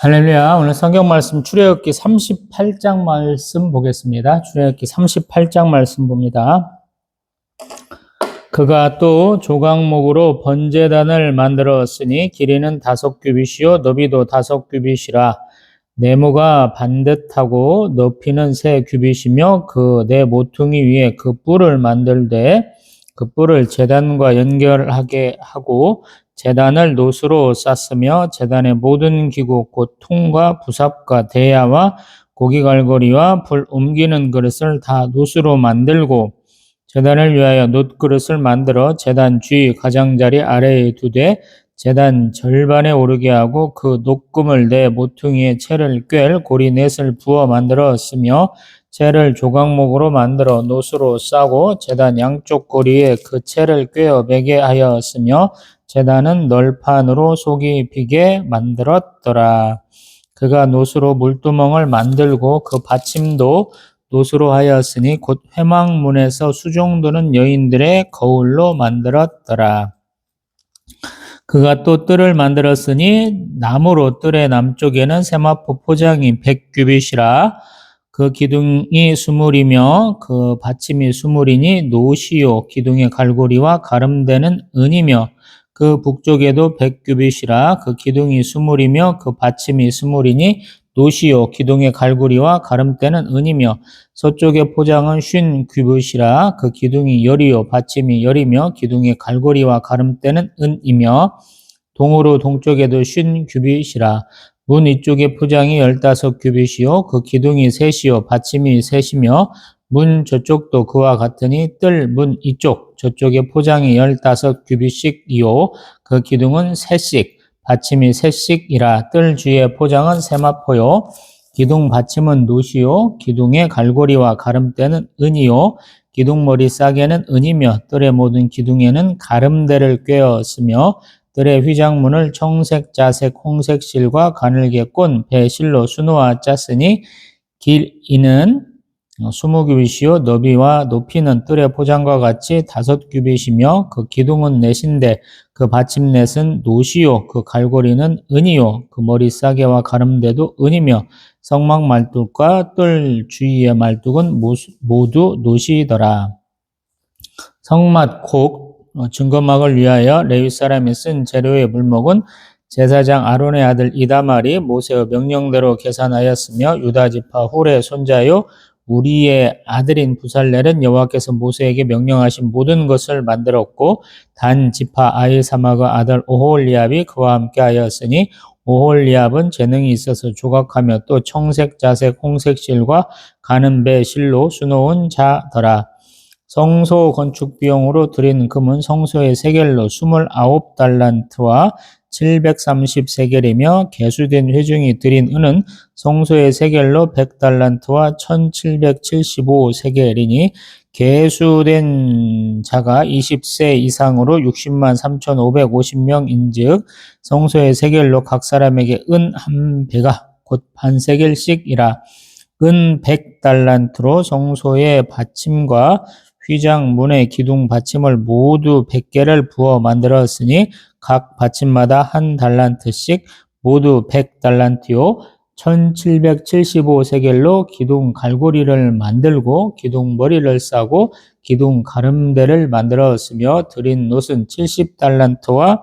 할렐루야. 오늘 성경 말씀 출애굽기 38장 말씀 보겠습니다. 출애굽기 38장 말씀 봅니다. 그가 또 조각목으로 번제단을 만들었으니 길이는 5규빗이요 너비도 5규빗이라. 네모가 반듯하고 높이는 3규빗이며 그 네 모퉁이 위에 그 뿔을 만들되 그 뿔을 제단과 연결하게 하고 제단을 노수로 쌌으며 제단의 모든 기구 곧 통과 부삽과 대야와 고기갈고리와 불 옮기는 그릇을 다 노수로 만들고 제단을 위하여 놋그릇을 만들어 제단 주위 가장자리 아래에 두되 제단 절반에 오르게 하고 그 놋금을 네 모퉁이에 채를 꿰 고리 넷을 부어 만들었으며 채를 조각목으로 만들어 놋으로 싸고 제단 양쪽 고리에 그 채를 꿰어 매게 하였으며 제단은 널판으로 속이 비게 만들었더라. 그가 놋으로 물두멍을 만들고 그 받침도 놋으로 하였으니 곧 회막문에서 수종드는 여인들의 거울로 만들었더라. 그가 또 뜰을 만들었으니 나무로 뜰의 남쪽에는 세마포 포장이 100규빗이라. 그 기둥이 20이며 그 받침이 20이니 놋이요 기둥의 갈고리와 가름대는 은이며 그 북쪽에도 100규빗이라. 그 기둥이 20이며 그 받침이 20이니 놋이요 기둥의 갈고리와 가름대는 은이며 서쪽의 포장은 50규빗이라. 그 기둥이 10이요 받침이 10이며 기둥의 갈고리와 가름대는 은이며 동으로 동쪽에도 50규빗이라. 문 위쪽의 포장이 15규빗이요 그 기둥이 3이요 받침이 3이며 문 저쪽도 그와 같으니 뜰 문 이쪽 저쪽의 포장이 15규빗씩이요 그 기둥은 3씩 받침이 3씩이라. 뜰 주위의 포장은 세마포요 기둥 받침은 놋이요 기둥의 갈고리와 가름대는 은이요 기둥머리 싸개는 은이며 뜰의 모든 기둥에는 가름대를 꿰었으며 뜰의 휘장문을 청색, 자색, 홍색 실과 가늘게 꼰 배실로 수놓아 짰으니 길이는 20규빗이요 너비와 높이는 뜰의 포장과 같이 5규빗이며 그 기둥은 넷인데 그 받침 넷은 놋이요 그 갈고리는 은이요 그 머리 싸개와 가름대도 은이며 성막 말뚝과 뜰 주위의 말뚝은 모두 놋이더라. 성막 콕 증거막을 위하여 레위 사람이 쓴 재료의 물목은 제사장 아론의 아들 이다말이 모세의 명령대로 계산하였으며 유다 지파 홀의 손자요 우리의 아들인 부살렐은 여호와께서 모세에게 명령하신 모든 것을 만들었고 단 지파 아히사막의 아들 오홀리압이 그와 함께 하였으니 오홀리압은 재능이 있어서 조각하며 또 청색, 자색, 홍색 실과 가는 배 실로 수놓은 자더라. 성소 건축 비용으로 들인 금은 성소의 세겔로 29달란트와 730세겔이며 개수된 회중이 들인 은은 성소의 세겔로 100달란트와 1775세겔이니 개수된 자가 20세 이상으로 60만 3,550명인즉 성소의 세겔로 각 사람에게 은 한 배가 곧 반세겔씩이라. 은 100달란트로 성소의 받침과 휘장 문의 기둥 받침을 모두 100개를 부어 만들었으니 각 받침마다 한 달란트씩 모두 100달란트요 1775세겔로 기둥 갈고리를 만들고 기둥 머리를 싸고 기둥 가름대를 만들었으며 들인 놋은 70달란트와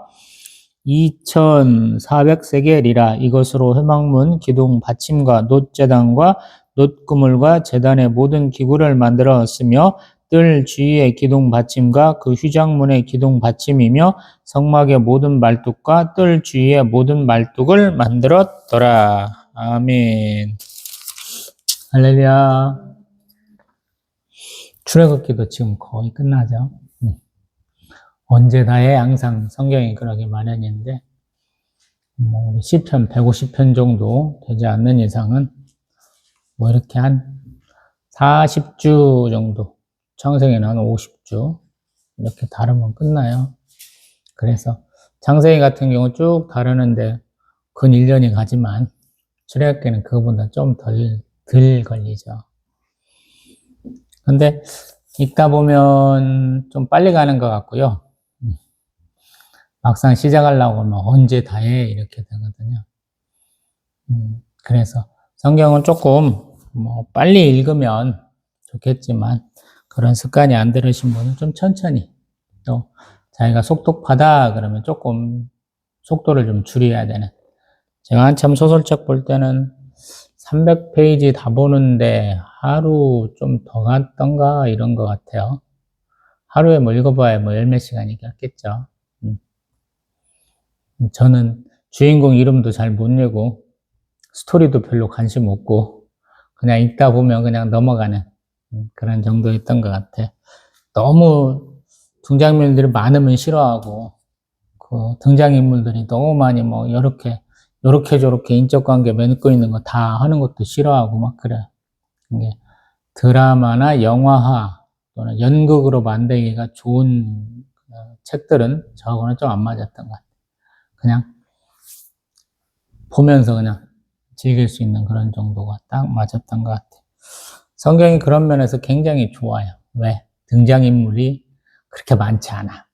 2400세겔이라. 이것으로 회막문 기둥 받침과 놋제단과 놋그물과 제단의 모든 기구를 만들었으며 뜰 주위의 기둥 받침과 그 휘장문의 기둥 받침이며 성막의 모든 말뚝과 뜰 주위의 모든 말뚝을 만들었더라. 아멘. 할렐루야. 출애굽기도 지금 거의 끝나죠. 언제 다해 항상 성경이 그렇게 마련인데 우리 시편 150편 정도 되지 않는 이상은 이렇게 한 40주 정도 창세기는 한 50주 이렇게 다루면 끝나요. 그래서 창세기 같은 경우 쭉 다루는데 근 1년이 가지만 출애굽기는 그거보다 좀 덜 걸리죠. 근데 읽다 보면 좀 빨리 가는 것 같고요. 막상 시작하려고 하면 언제 다 해 이렇게 되거든요. 그래서 성경은 조금 빨리 읽으면 좋겠지만 그런 습관이 안 들으신 분은 좀 천천히, 또 자기가 속독하다 그러면 조금 속도를 좀 줄여야 되는. 제가 한참 소설책 볼 때는 300페이지 다 보는데 하루 좀 더 갔던가 이런 것 같아요. 하루에 읽어봐야 열몇 시간이겠죠. 저는 주인공 이름도 잘 못 외우고 스토리도 별로 관심 없고 그냥 읽다 보면 그냥 넘어가는 그런 정도였던 것 같아. 너무 등장인물들이 많으면 싫어하고 그 등장인물들이 너무 많이 요렇게 저렇게 인적 관계 맺고 있는 거 다 하는 것도 싫어하고 막 그래. 이게 드라마나 영화화 또는 연극으로 만들기가 좋은 책들은 저하고는 좀 안 맞았던 것 같아. 그냥 보면서 그냥 즐길 수 있는 그런 정도가 딱 맞았던 것 같아. 성경이 그런 면에서 굉장히 좋아요. 왜? 등장인물이 그렇게 많지 않아.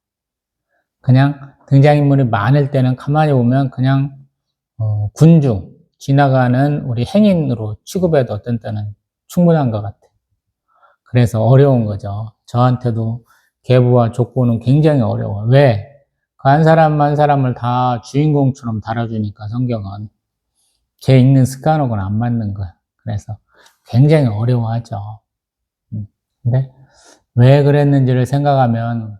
그냥 등장인물이 많을 때는 가만히 보면 그냥 군중, 지나가는 우리 행인으로 취급해도 어떤 때는 충분한 것 같아. 그래서 어려운 거죠. 저한테도 계부와 족보는 굉장히 어려워. 왜? 그 한 사람 한 사람을 다 주인공처럼 다뤄주니까 성경은 제 읽는 습관하고는 안 맞는 거야. 그래서 굉장히 어려워하죠. 근데 왜 그랬는지를 생각하면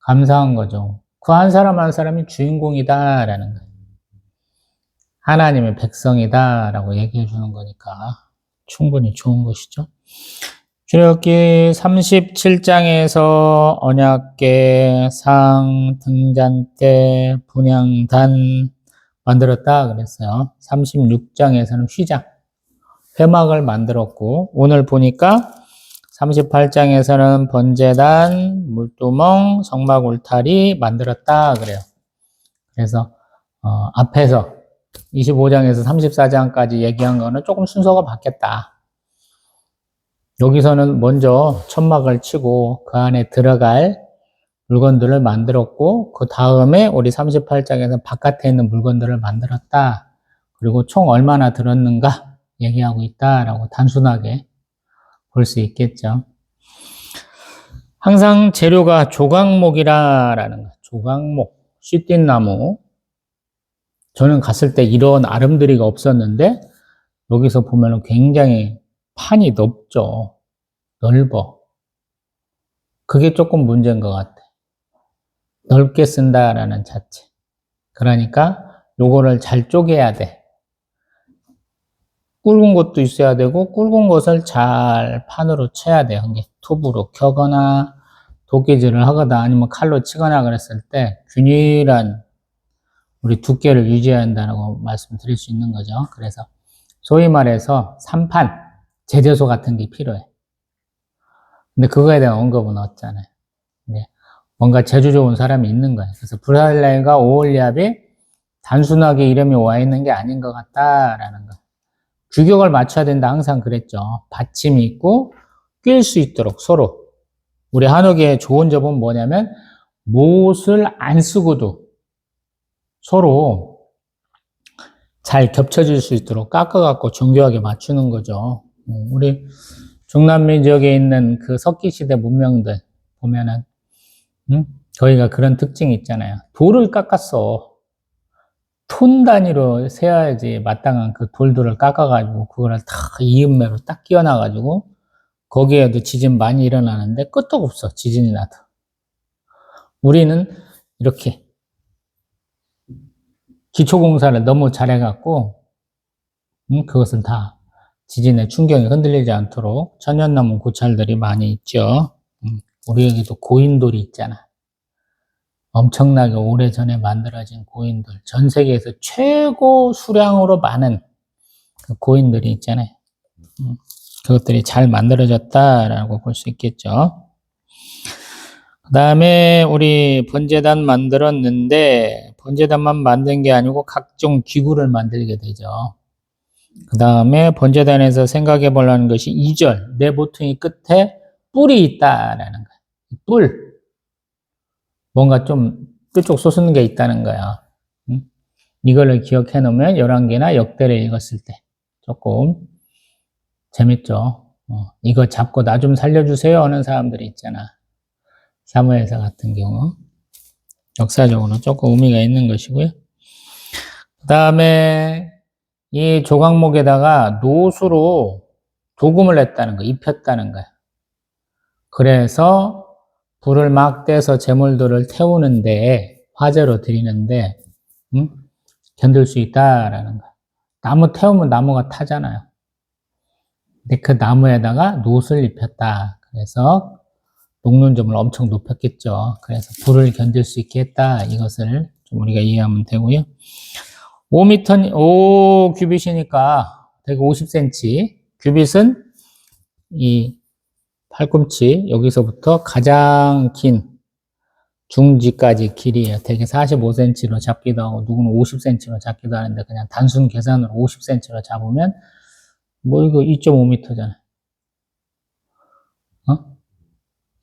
감사한 거죠. 그 한 사람 한 사람이 주인공이다라는 거예요. 하나님의 백성이다라고 얘기해 주는 거니까 충분히 좋은 것이죠. 출애굽기 37장에서 언약궤, 상, 등잔대, 분향단 만들었다 그랬어요. 36장에서는 휘장, 회막을 만들었고 오늘 보니까 38장에서는 번제단, 물두멍, 성막 울타리 만들었다 그래요. 그래서 앞에서 25장에서 34장까지 얘기한 거는 조금 순서가 바뀌었다. 여기서는 먼저 천막을 치고 그 안에 들어갈 물건들을 만들었고 그 다음에 우리 38장에서 바깥에 있는 물건들을 만들었다. 그리고 총 얼마나 들었는가 얘기하고 있다라고 단순하게 볼 수 있겠죠. 항상 재료가 조각목이라는 거. 조각목, 씨띠나무. 저는 갔을 때 이런 아름드리가 없었는데 여기서 보면 굉장히 판이 넓죠. 넓어. 그게 조금 문제인 것 같아. 넓게 쓴다라는 자체. 그러니까 요거를 잘 쪼개야 돼. 굵은 것도 있어야 되고 굵은 것을 잘 판으로 쳐야 돼요. 톱으로 켜거나 도끼질을 하거나 아니면 칼로 치거나 그랬을 때 균일한 우리 두께를 유지해야 한다고 말씀드릴 수 있는 거죠. 그래서 소위 말해서 삼판, 제재소 같은 게 필요해. 근데 그거에 대한 언급은 없잖아요. 뭔가 재주 좋은 사람이 있는 거예요. 그래서 브랄레가 오홀리압이 단순하게 이름이 와 있는 게 아닌 것 같다라는 거. 규격을 맞춰야 된다 항상 그랬죠. 받침이 있고 낄 수 있도록 서로. 우리 한옥의 좋은 점은 뭐냐면 못을 안 쓰고도 서로 잘 겹쳐질 수 있도록 깎아갖고 정교하게 맞추는 거죠. 우리 중남미 지역에 있는 그 석기시대 문명들 보면은 거기가 그런 특징이 있잖아요. 돌을 깎았어. 톤 단위로 세어야지 마땅한 그 돌들을 깎아가지고 그거를 다 이음매로 딱 끼워놔가지고 거기에도 지진 많이 일어나는데 끄떡 없어. 지진이 나도. 우리는 이렇게 기초공사를 너무 잘해갖고 그것은 다 지진의 충격이 흔들리지 않도록 천연나무 고찰들이 많이 있죠. 우리 여기도 고인돌이 있잖아. 엄청나게 오래전에 만들어진 고인돌. 전 세계에서 최고 수량으로 많은 고인돌이 있잖아요. 그것들이 잘 만들어졌다라고 볼 수 있겠죠. 그 다음에 우리 번제단 만들었는데 번제단만 만든 게 아니고 각종 기구를 만들게 되죠. 그 다음에 번제단에서 생각해 보려는 것이 2절 내 모퉁이 끝에 뿔이 있다라는 거예요. 뿔. 뭔가 좀 뾰족 솟는 게 있다는 거야. 이거를 기억해 놓으면 11개나 역대를 읽었을 때 조금 재밌죠. 이거 잡고 나 좀 살려주세요 하는 사람들이 있잖아. 사무엘서 같은 경우. 역사적으로 조금 의미가 있는 것이고요. 그 다음에 이 조각목에다가 노수로 도금을 했다는 거, 입혔다는 거야. 그래서 불을 막 떼서 제물들을 태우는데, 화재로 드리는데, 견딜 수 있다라는 거야. 나무 태우면 나무가 타잖아요. 근데 그 나무에다가 노수를 입혔다. 그래서 녹는점을 엄청 높였겠죠. 그래서 불을 견딜 수 있게 했다. 이것을 좀 우리가 이해하면 되고요. 5규빗이니까 대개 50cm. 규빗은 이 팔꿈치 여기서부터 가장 긴 중지까지 길이에요. 대개 45cm로 잡기도 하고 누구는 50cm로 잡기도 하는데 그냥 단순 계산으로 50cm로 잡으면 뭐 이거 2.5m잖아요.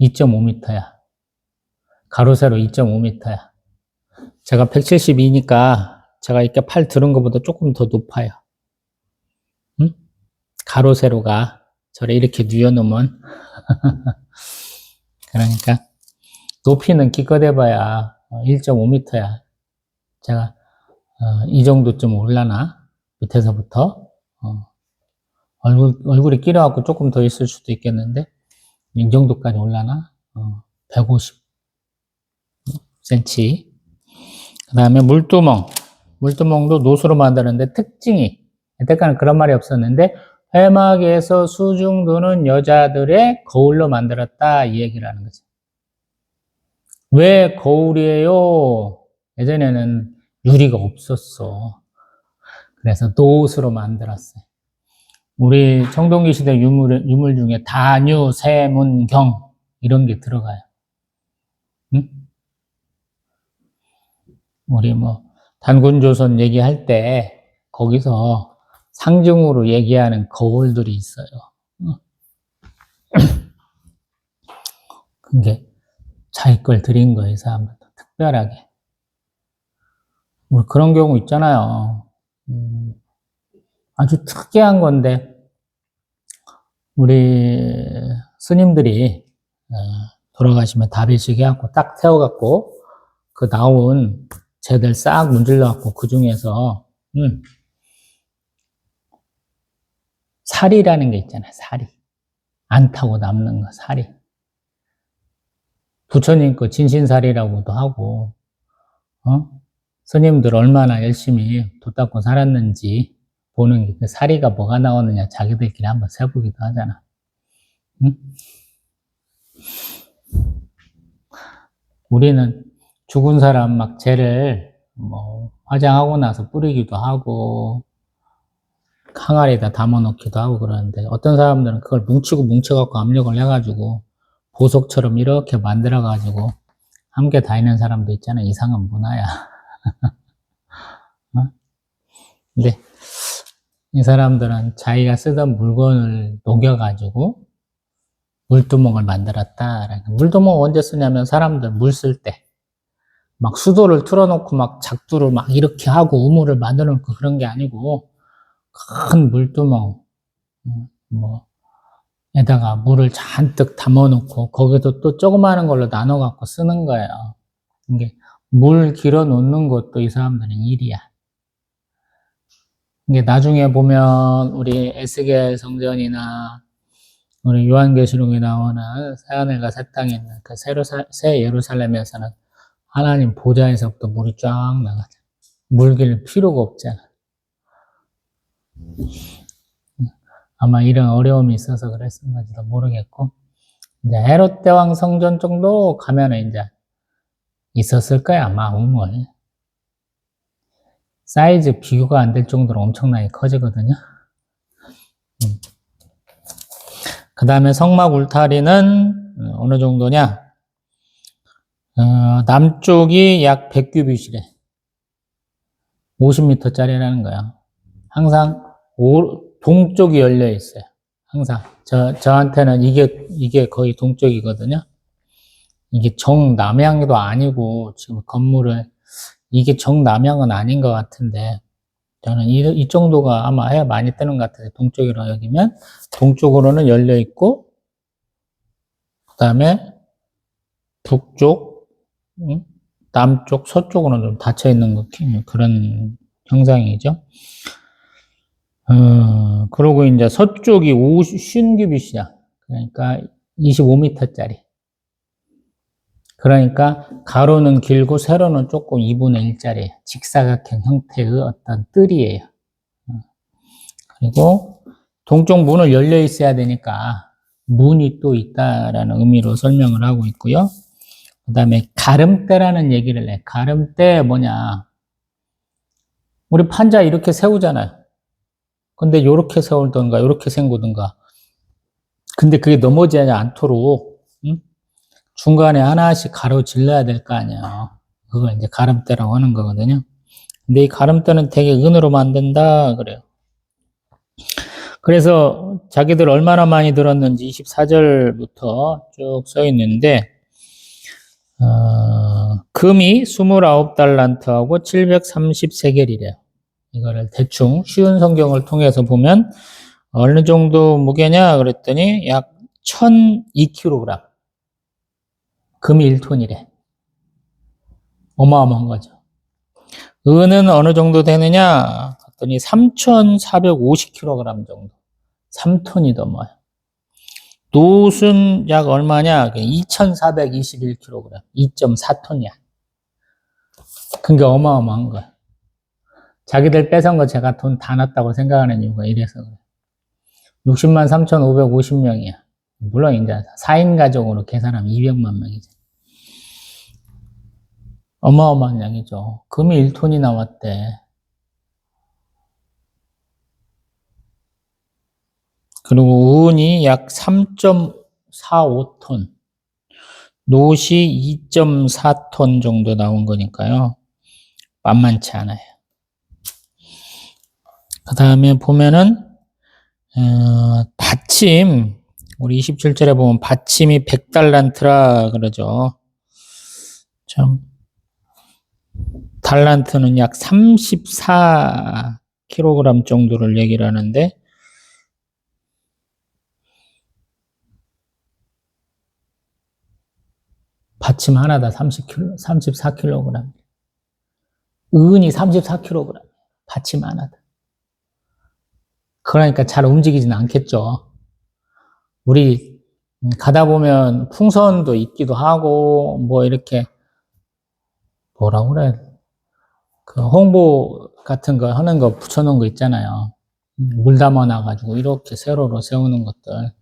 2.5m야. 가로 세로 2.5m야. 제가 172니까 제가 이렇게 팔 들은 것보다 조금 더 높아요. 응? 가로 세로가 저를 이렇게 뉘어놓으면 그러니까 높이는 기껏 해봐야 1.5m야. 제가 이 정도쯤 올라나 밑에서부터 얼굴이 끼려갖고 조금 더 있을 수도 있겠는데 이 정도까지 올라나 150cm. 그 다음에 물두멍도 노수로 만드는데 특징이 여태까지는 그런 말이 없었는데 회막에서 수중 두는 여자들의 거울로 만들었다 이 얘기를 하는 거죠. 왜 거울이에요? 예전에는 유리가 없었어. 그래서 노수로 만들었어요. 우리 청동기 시대 유물 중에 다뉴, 세문, 경 이런 게 들어가요. 응? 우리 뭐 단군조선 얘기할 때 거기서 상징으로 얘기하는 거울들이 있어요. 그게 자기 걸 드린 거예요, 사람들도 특별하게. 우리 그런 경우 있잖아요. 아주 특이한 건데 우리 스님들이 돌아가시면 다비식 해갖고 딱 태워갖고 그 나온 쟤들 싹 문질러갖고 그 중에서 사리라는 게 있잖아요. 사리. 안 타고 남는 거, 사리. 부처님 거 진신사리라고도 하고 스님들 얼마나 열심히 도 닦고 살았는지 보는 게 그 사리가 뭐가 나오느냐 자기들끼리 한번 세보기도 하잖아. 응? 우리는 죽은 사람 막 쟤를 뭐 화장하고 나서 뿌리기도 하고 항아리에다 담아놓기도 하고 그러는데 어떤 사람들은 그걸 뭉쳐갖고 압력을 해가지고 보석처럼 이렇게 만들어가지고 함께 다니는 사람도 있잖아. 이상한 문화야. 근데 이 사람들은 자기가 쓰던 물건을 녹여가지고 물두멍을 만들었다. 물두멍 언제 쓰냐면 사람들 물 쓸 때 막 수도를 틀어놓고 막 작두를 막 이렇게 하고 우물을 만들어 놓고 그런 게 아니고 큰 물두멍 뭐 에다가 물을 잔뜩 담아놓고 거기도 또 조그마한 걸로 나눠갖고 쓰는 거예요. 이게 물 길어 놓는 것도 이 사람들은 일이야. 이게 나중에 보면 우리 에스겔 성전이나 우리 요한계시록에 나오는 새하늘과 새 땅에 있는 그 새 예루살렘에서는 하나님 보좌에서부터 물이 쫙 나가잖아. 물 길 필요가 없잖아. 아마 이런 어려움이 있어서 그랬은 건지도 모르겠고, 이제 헤롯 대왕 성전 정도 가면은 이제 있었을 거야, 아마 우물. 사이즈 비교가 안 될 정도로 엄청나게 커지거든요. 그 다음에 성막 울타리는 어느 정도냐? 남쪽이 약 100규빗이래. 50m짜리라는 거야. 항상 동쪽이 열려 있어요. 항상. 저한테는 이게 거의 동쪽이거든요. 이게 정남향도 아니고 지금 건물을 이게 정남향은 아닌 것 같은데, 저는 이 정도가 아마 해야 많이 뜨는 것 같아요. 동쪽이라고 여기면. 동쪽으로는 열려 있고, 그 다음에 북쪽, 남쪽, 서쪽으로는 좀 닫혀 있는 그런 형상이죠. 그러고 이제 서쪽이 쉰큐빗이야. 그러니까 25m짜리. 그러니까 가로는 길고 세로는 조금 2분의 1짜리 직사각형 형태의 어떤 뜰이에요. 그리고 동쪽 문을 열려 있어야 되니까 문이 또 있다라는 의미로 설명을 하고 있고요. 그 다음에 가름대라는 얘기를 해. 가름대 뭐냐? 우리 판자 이렇게 세우잖아요. 근데 이렇게 세우든가 이렇게 세우든가. 근데 그게 넘어지지 않도록 중간에 하나씩 가로질러야 될 거 아니에요. 그걸 이제 가름대라고 하는 거거든요. 근데 이 가름대는 되게 은으로 만든다 그래요. 그래서 자기들 얼마나 많이 들었는지 24절부터 쭉 써 있는데 금이 29달란트하고 730세겔이래요. 이거를 대충 쉬운 성경을 통해서 보면 어느 정도 무게냐 그랬더니 약 1002kg. 금이 1톤이래. 어마어마한 거죠. 은은 어느 정도 되느냐 했더니 3,450kg 정도. 3톤이 넘어요. 노순 약 얼마냐? 2,421kg. 2.4톤이야. 그게 어마어마한 거야. 자기들 뺏은 거 제가 돈 다 놨다고 생각하는 이유가 이래서 그래. 60만 3,550명이야. 물론 이제 4인 가족으로 계산하면 200만 명이지. 어마어마한 양이죠. 금이 1톤이 나왔대. 그리고 은이 약 3.45톤, 노시 2.4톤 정도 나온 거니까요. 만만치 않아요. 그 다음에 보면은 받침, 우리 27절에 보면 받침이 100달란트라 그러죠. 참 달란트는 약 34kg 정도를 얘기를 하는데 받침 하나다 34kg. 은이 34kg. 받침 하나다. 그러니까 잘 움직이진 않겠죠. 우리 가다 보면 풍선도 있기도 하고 뭐 이렇게 뭐라고 그래, 그 홍보 같은 거 하는 거 붙여놓은 거 있잖아요. 물 담아놔가지고 이렇게 세로로 세우는 것들,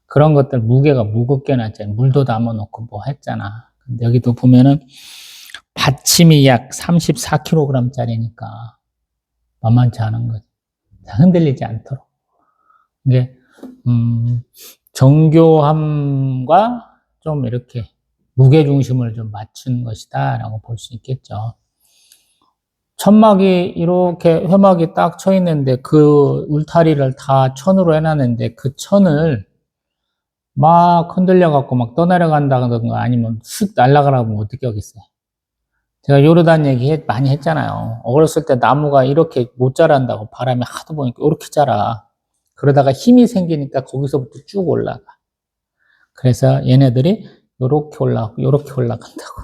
그런 것들 무게가 무겁게 놨잖아요. 물도 담아놓고 뭐 했잖아. 근데 여기도 보면은 받침이 약 34kg짜리니까 만만치 않은 거지. 흔들리지 않도록. 이게 정교함과 좀 이렇게 무게중심을 좀 맞춘 것이다 라고 볼 수 있겠죠. 천막이 이렇게 회막이 딱 쳐 있는데 그 울타리를 다 천으로 해놨는데 그 천을 막 흔들려 갖고 막 떠내려간다든가 아니면 쓱 날아가라고 하면 어떻게 하겠어요. 제가 요르단 얘기 많이 했잖아요. 어렸을 때 나무가 이렇게 못 자란다고, 바람이 하도 보니까 이렇게 자라. 그러다가 힘이 생기니까 거기서부터 쭉 올라가. 그래서 얘네들이 요렇게 올라가고 요렇게 올라간다고.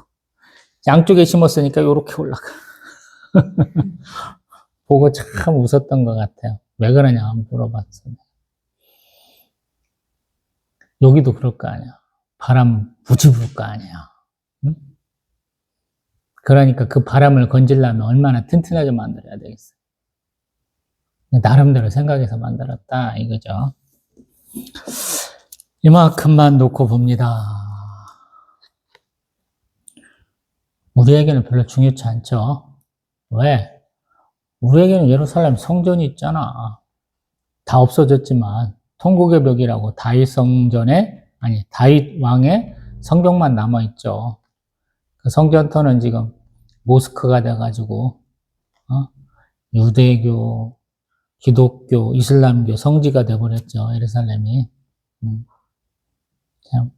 양쪽에 심었으니까 요렇게 올라가. 보고 참 웃었던 것 같아요. 왜 그러냐 한번 물어봤어요. 여기도 그럴 거 아니야. 바람 무지 불 거 아니야. 응? 그러니까 그 바람을 건지려면 얼마나 튼튼하게 만들어야 되겠어요. 나름대로 생각해서 만들었다 이거죠. 이만큼만 놓고 봅니다. 우리에게는 별로 중요치 않죠. 왜? 우리에게는 예루살렘 성전이 있잖아. 다 없어졌지만 통곡의 벽이라고 다윗 왕의 성벽만 남아있죠. 그 성전터는 지금 모스크가 돼가지고 유대교, 기독교, 이슬람교 성지가 돼버렸죠. 예루살렘이. 참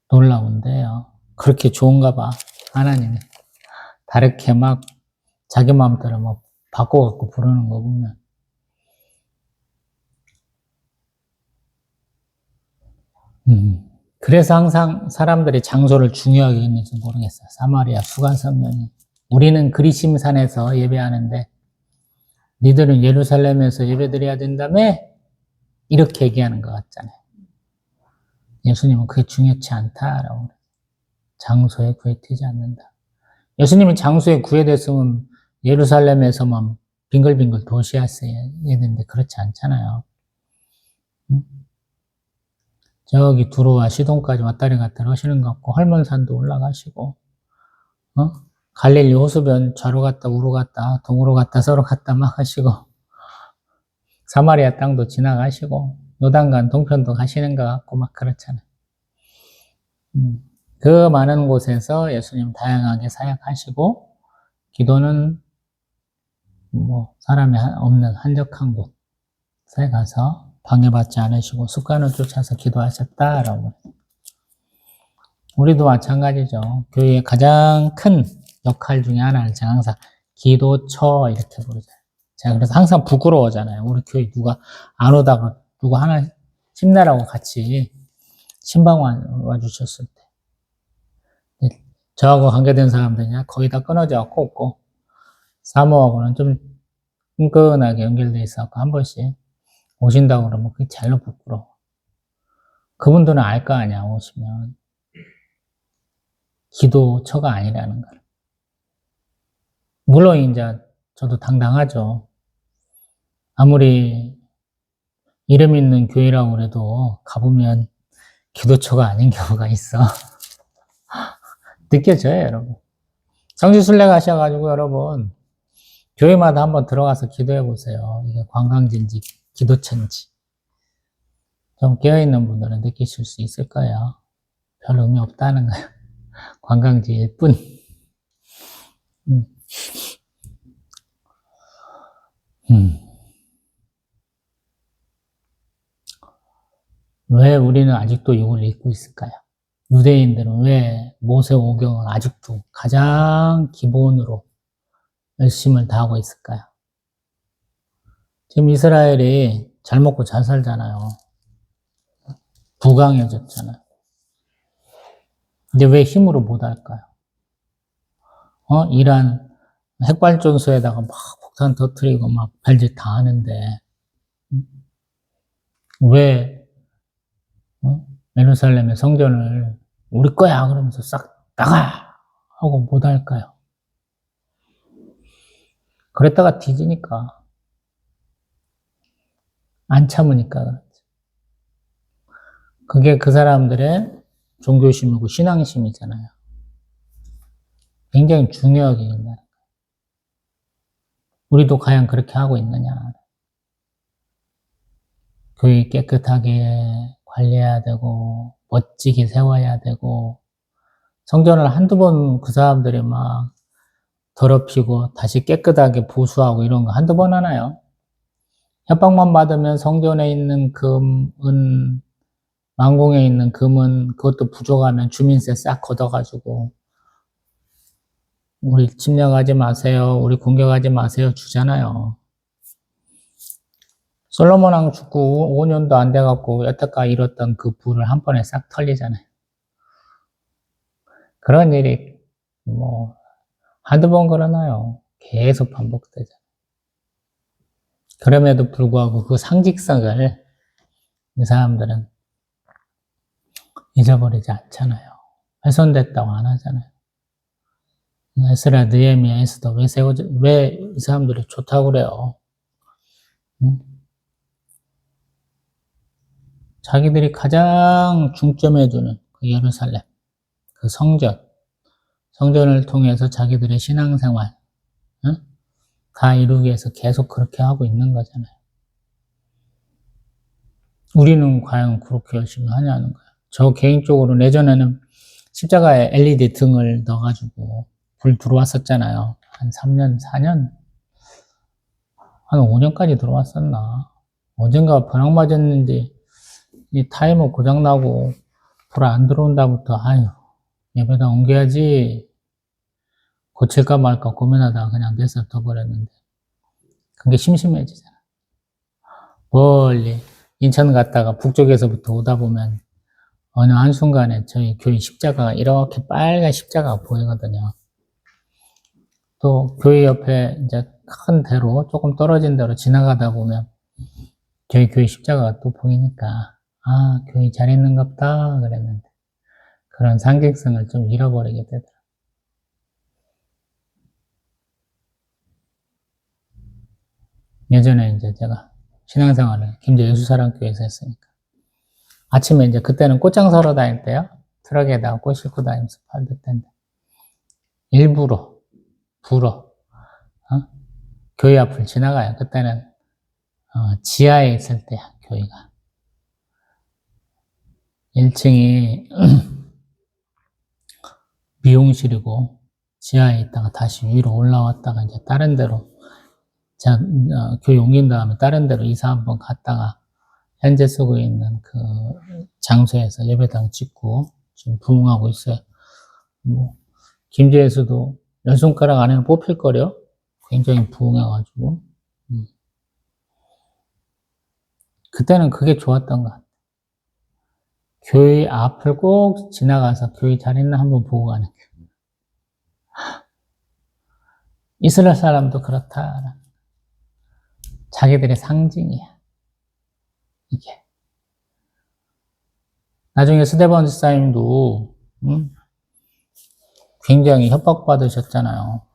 놀라운데요. 그렇게 좋은가 봐, 하나님이. 다르게 막 자기 마음대로 막 바꿔갖고 부르는 거 보면. 그래서 항상 사람들이 장소를 중요하게 했는지 모르겠어요. 사마리아 수가성면이. 우리는 그리심산에서 예배하는데 니들은 예루살렘에서 예배드려야 된다며? 이렇게 얘기하는 것 같잖아요. 예수님은 그게 중요치 않다라고. 장소에 구애되지 않는다. 예수님이 장소에 구애됐으면 예루살렘에서만 빙글빙글 도시하셔야 되는데 그렇지 않잖아요. 저기 두로와 시돈까지 왔다리 갔다리 하시는 것 같고 헐몬산도 올라가시고 갈릴리 호수변 좌로 갔다 우로 갔다 동으로 갔다 서로 갔다 막 하시고 사마리아 땅도 지나가시고 요단강 동편도 가시는 것 같고 막 그렇잖아요. 그 많은 곳에서 예수님 다양하게 사역하시고 기도는 뭐 사람이 없는 한적한 곳에 가서 방해받지 않으시고 습관을 쫓아서 기도하셨다라고. 우리도 마찬가지죠. 교회의 가장 큰 역할 중에 하나를 제가 항상 기도처 이렇게 부르잖아요. 제가 그래서 항상 부끄러워하잖아요. 우리 교회 누가 안 오다가 누구 하나 힘내라고 같이 신방 와주셨을 때. 저하고 관계된 사람들이 거의 다 끊어져 갖고 없고 사모하고는 좀 끈끈하게 연결돼 있어갖고 한 번씩 오신다고 그러면 그게 잘로 부끄러워. 그분들은 알 거 아니야, 오시면. 기도처가 아니라는 걸. 물론 이제 저도 당당하죠. 아무리 이름 있는 교회라고 그래도 가보면 기도처가 아닌 경우가 있어. 느껴져요, 여러분. 성지순례 가셔가지고 여러분 교회마다 한번 들어가서 기도해 보세요. 이게 관광지인지 기도처인지. 좀 깨어있는 분들은 느끼실 수 있을 거예요. 별 의미 없다는 거예요. 관광지일 뿐. 왜 우리는 아직도 이걸 읽고 있을까요? 유대인들은 왜 모세오경을 아직도 가장 기본으로 열심을 다하고 있을까요? 지금 이스라엘이 잘 먹고 잘 살잖아요. 부강해졌잖아요. 근데 왜 힘으로 못 할까요? 이란 핵발전소에다가 막 폭탄 터뜨리고 막 별짓 다 하는데 왜 예루살렘의 성전을 우리 거야 그러면서 싹 나가 하고 못 할까요? 그랬다가 뒤지니까 안 참으니까 그렇지. 그게 그 사람들의 종교심이고 신앙심이잖아요. 굉장히 중요하게 있는. 우리도 과연 그렇게 하고 있느냐. 교회 깨끗하게 관리해야 되고 멋지게 세워야 되고 성전을 한두 번 그 사람들이 막 더럽히고 다시 깨끗하게 보수하고 이런 거 한두 번 하나요? 협박만 받으면 성전에 있는 금, 은, 왕궁에 있는 금은 그것도 부족하면 주민세 싹 걷어가지고 우리 침략하지 마세요. 우리 공격하지 마세요. 주잖아요. 솔로몬 왕 죽고 5년도 안 돼갖고 여태까지 잃었던 그 부를 한 번에 싹 털리잖아요. 그런 일이 뭐 한두 번 그러나요? 계속 반복되잖아요. 그럼에도 불구하고 그 상징성을 이 사람들은 잊어버리지 않잖아요. 훼손됐다고 안 하잖아요. 에스라, 느헤미야, 에스더 왜 이 사람들이 좋다고 그래요? 자기들이 가장 중점해주는 그 예루살렘, 그 성전을 통해서 자기들의 신앙생활 다 이루기 위해서 계속 그렇게 하고 있는 거잖아요. 우리는 과연 그렇게 열심히 하냐는 거예요. 저 개인적으로 예전에는 십자가에 LED 등을 넣어가지고 불 들어왔었잖아요. 한 3년, 4년? 한 5년까지 들어왔었나? 언젠가 변학 맞았는지 이 타이머 고장나고 불 안 들어온다부터 아유 예배당 옮겨야지 고칠까 말까 고민하다가 그냥 내버렸는데 그게 심심해지잖아. 멀리 인천 갔다가 북쪽에서부터 오다 보면 어느 한순간에 저희 교회 십자가가 이렇게 빨간 십자가가 보이거든요. 또 교회 옆에 이제 큰 대로 조금 떨어진 데로 지나가다 보면 저희 교회 십자가가 또 보이니까 아, 교회 잘 있는갑다 그랬는데 그런 상징성을 좀 잃어버리게 되더라고요. 예전에 이제 제가 신앙생활을 김제 예수사랑교회에서 했으니까 아침에 이제 그때는 꽃장 사러 다닐 때요. 트럭에다가 꽃 싣고 다니면서 팔던 때인데 일부러 교회 앞을 지나가요. 그때는 지하에 있을 때야 교회가 1층이 미용실이고 지하에 있다가 다시 위로 올라왔다가 이제 다른 데로 제가 교회 옮긴 다음에 다른 데로 이사 한번 갔다가 현재 쓰고 있는 그 장소에서 예배당 짓고 지금 부흥하고 있어요. 뭐 김제에서도 열 손가락 안에는 뽑힐 거려. 굉장히 부흥해가지고 그때는 그게 좋았던 것 같아요. 교회 앞을 꼭 지나가서 교회 잘 있나 한번 보고 가는 게. 이스라엘 사람도 그렇다. 자기들의 상징이야. 이게. 나중에 스데반 집사님도 굉장히 협박받으셨잖아요.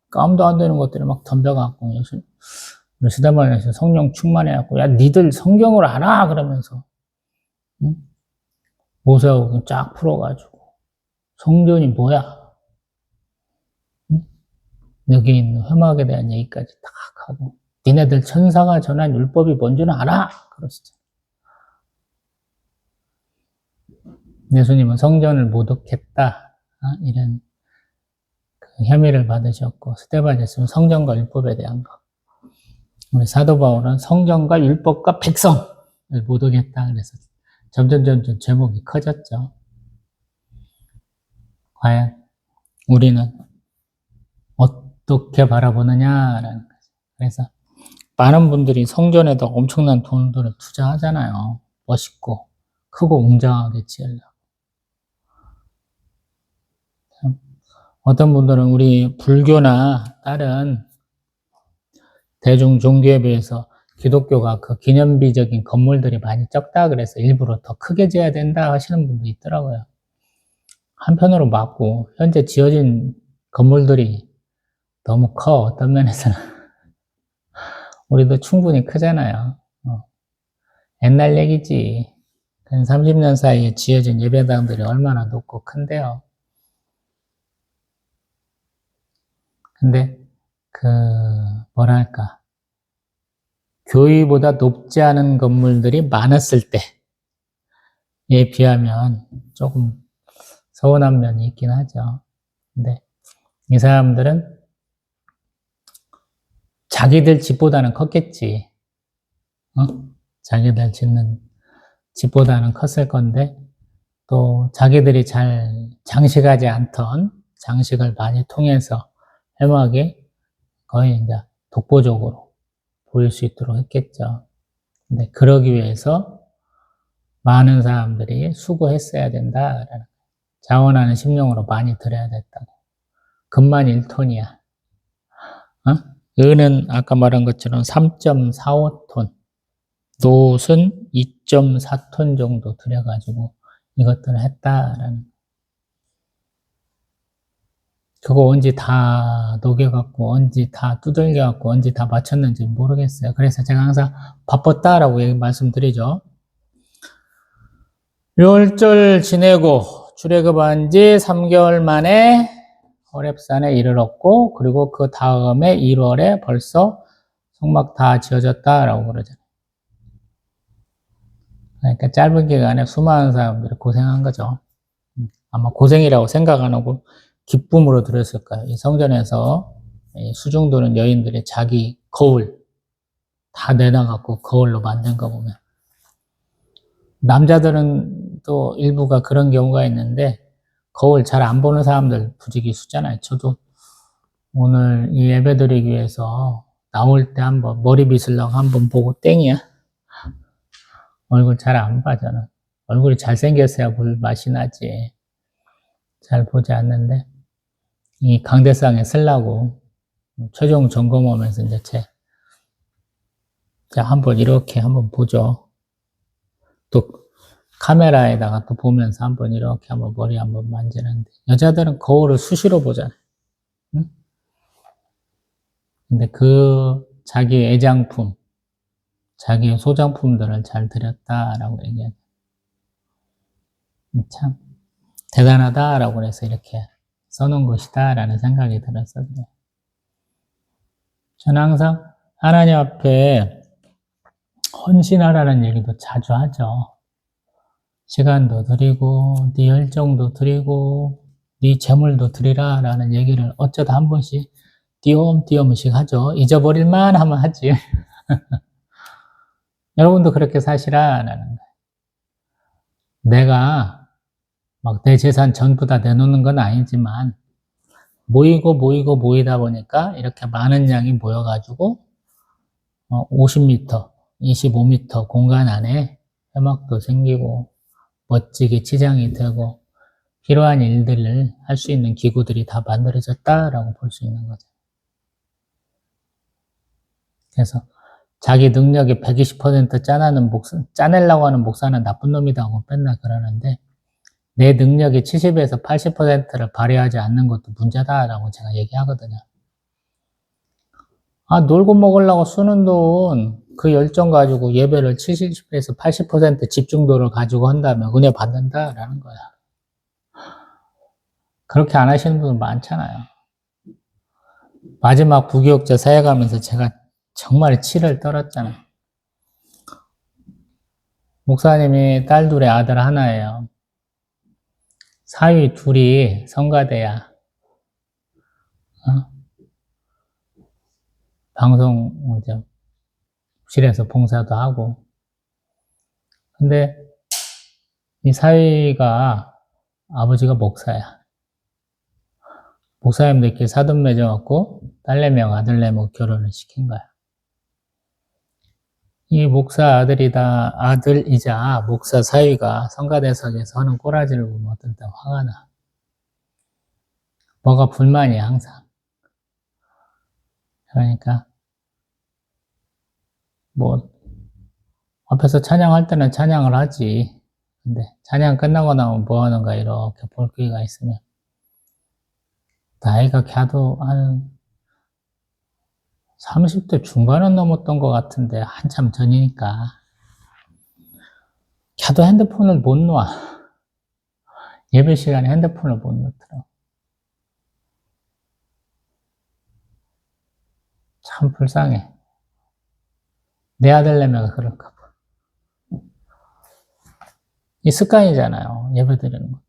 깜도 안 되는 것들을 막 덤벼갖고 우리 스데반에서 성령 충만해갖고 야 니들 성경을 알아 그러면서 모세하고 쫙 풀어가지고 성전이 뭐야? 여기 있는 회막에 대한 얘기까지 딱 하고 니네들 천사가 전한 율법이 뭔지는 알아? 그러시죠. 예수님은 성전을 모독했다 이런 혐의를 받으셨고 스데반 예수는 성전과 율법에 대한 거 우리 사도 바울은 성전과 율법과 백성을 모독했다 그래서 점점 제목이 커졌죠. 과연 우리는 어떻게 바라보느냐라는 거죠. 그래서 많은 분들이 성전에도 엄청난 돈들을 투자하잖아요. 멋있고 크고 웅장하게 지으려고. 어떤 분들은 우리 불교나 다른 대중 종교에 비해서 기독교가 그 기념비적인 건물들이 많이 적다 그래서 일부러 더 크게 지어야 된다 하시는 분도 있더라고요. 한편으로 맞고 현재 지어진 건물들이 너무 커. 어떤 면에서는 우리도 충분히 크잖아요. 옛날 얘기지. 근 30년 사이에 지어진 예배당들이 얼마나 높고 큰데요. 근데 뭐랄까 교회보다 높지 않은 건물들이 많았을 때에 비하면 조금 서운한 면이 있긴 하죠. 근데 이 사람들은 자기들 집보다는 컸겠지. 자기들 짓는 집보다는 컸을 건데 또 자기들이 잘 장식하지 않던 장식을 많이 통해서 회막이 거의 이제 독보적으로 보일 수 있도록 했겠죠. 근데 그러기 위해서 많은 사람들이 수고했어야 된다라는 자원하는 심령으로 많이 들여야 됐다고. 금만 1톤이야. 은은 아까 말한 것처럼 3.45톤, 놋은 2.4톤 정도 들여가지고 이것들을 했다라는. 그거 언제 다 녹여갖고 언제 다 두들겨갖고 언제 다 맞췄는지 모르겠어요. 그래서 제가 항상 바빴다라고 말씀드리죠. 율절 지내고 출애굽한 지 3개월 만에 호렙산에 이르렀고 그리고 그 다음에 1월에 벌써 성막 다 지어졌다라고 그러잖아요. 그러니까 짧은 기간에 수많은 사람들이 고생한 거죠. 아마 고생이라고 생각 안 하고 기쁨으로 들었을 거예요. 이 성전에서 수중도는 여인들이 자기 거울 다 내놔갖고 거울로 만든 거 보면 남자들은 또 일부가 그런 경우가 있는데 거울 잘 안 보는 사람들 부지기수잖아요. 저도 오늘 이 예배 드리기 위해서 나올 때 한번 머리 빗으려고 한번 보고 땡이야. 얼굴 잘 안 봐, 저는. 얼굴이 잘생겼어야 물 맛이 나지. 잘 보지 않는데. 이 강대상에 쓰려고 최종 점검하면서 이제 자, 한번 이렇게 한번 보죠. 또 카메라에다가 또 보면서 한번 이렇게 한번 머리 한번 만지는데. 여자들은 거울을 수시로 보잖아요. 응? 근데 그 자기 애장품, 자기 소장품들을 잘 드렸다라고 얘기해요. 참 대단하다라고 해서 이렇게 써놓은 것이다라는 생각이 들었었는데, 저는 항상 하나님 앞에 헌신하라는 얘기도 자주 하죠. 시간도 드리고 네 열정도 드리고 네 재물도 드리라라는 얘기를 어쩌다 한 번씩 띄엄띄엄씩 하죠. 잊어버릴만 하면 하지. 여러분도 그렇게 사시라라는 거예요. 내가 막 내 재산 전부 다 내놓는 건 아니지만 모이다 보니까 이렇게 많은 양이 모여가지고 50m, 25m 공간 안에 회막도 생기고 멋지게 치장이 되고 필요한 일들을 할 수 있는 기구들이 다 만들어졌다라고 볼 수 있는 거죠. 그래서 자기 능력이 120% 짜내려고 하는 목사는 나쁜 놈이다고 맨날 그러는데, 내 능력이 70에서 80%를 발휘하지 않는 것도 문제다라고 제가 얘기하거든요. 놀고 먹으려고 쓰는 돈, 그 열정 가지고 예배를 70에서 80% 집중도를 가지고 한다면 은혜 받는다라는 거야. 그렇게 안 하시는 분들 많잖아요. 마지막 부교육자 사회 가면서 제가 정말 치를 떨었잖아요. 목사님이 딸 둘에 아들 하나예요. 사위 둘이 성가대야. 방송실에서 봉사도 하고. 근데 이 사위가 아버지가 목사야. 목사님들끼리 사돈 맺어갖고 딸 4명, 아들 4명 결혼을 시킨 거야. 이 목사 아들이자 목사 사위가 성가대석에서 하는 꼬라지를 보면 어떤 때 화가 나. 뭐가 불만이야, 항상. 그러니까, 앞에서 찬양할 때는 찬양을 하지. 근데 찬양 끝나고 나면 뭐 하는가 이렇게 볼 기회가 있으면, 나이가 걔도 한 30대 중반은 넘었던 것 같은데, 한참 전이니까. 걔도 핸드폰을 못 놔. 예배 시간에 핸드폰을 못 놓더라고. 참 불쌍해. 내 아들 내미가 그럴까 봐. 이 습관이잖아요. 예배 드리는 것도.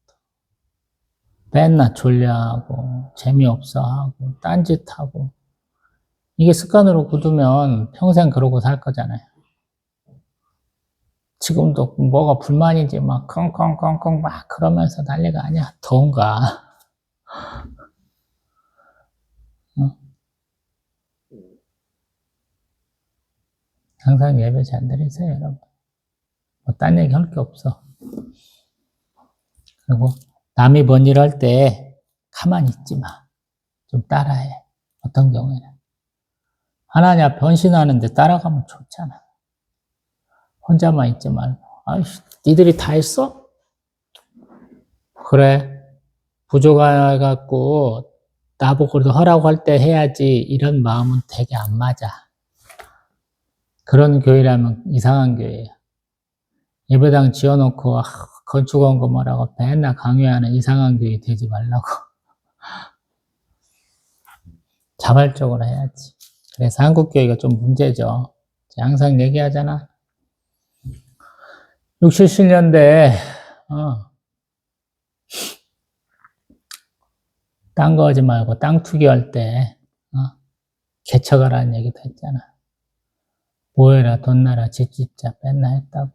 맨날 졸려하고, 재미없어 하고, 딴짓하고. 이게 습관으로 굳으면 평생 그러고 살 거잖아요. 지금도 뭐가 불만이지, 막, 컹컹컹컹 막 그러면서 난리가 아니야. 더운가. 어? 항상 예배 잘 드리세요, 여러분. 딴 얘기 할 게 없어. 그리고 남이 뭔 일 할 때 가만히 있지 마. 좀 따라해. 어떤 경우에는. 하나님 앞에 헌신하는데 따라가면 좋잖아. 혼자만 있지 말고. 아이씨, 니들이 다 했어? 그래. 부족해갖고 나보고 하라고 할 때 해야지. 이런 마음은 되게 안 맞아. 그런 교회라면 이상한 교회예요. 예배당 지어놓고 건축원 거 뭐라고 맨날 강요하는 이상한 교회 되지 말라고. 자발적으로 해야지. 그래서 한국교회가 좀 문제죠. 항상 얘기하잖아. 60, 70년대 땅 거지 말고 땅 투기할 때 개척하라는 얘기도 했잖아. 모여라 돈 나라 집 짓자 맨날 했다고.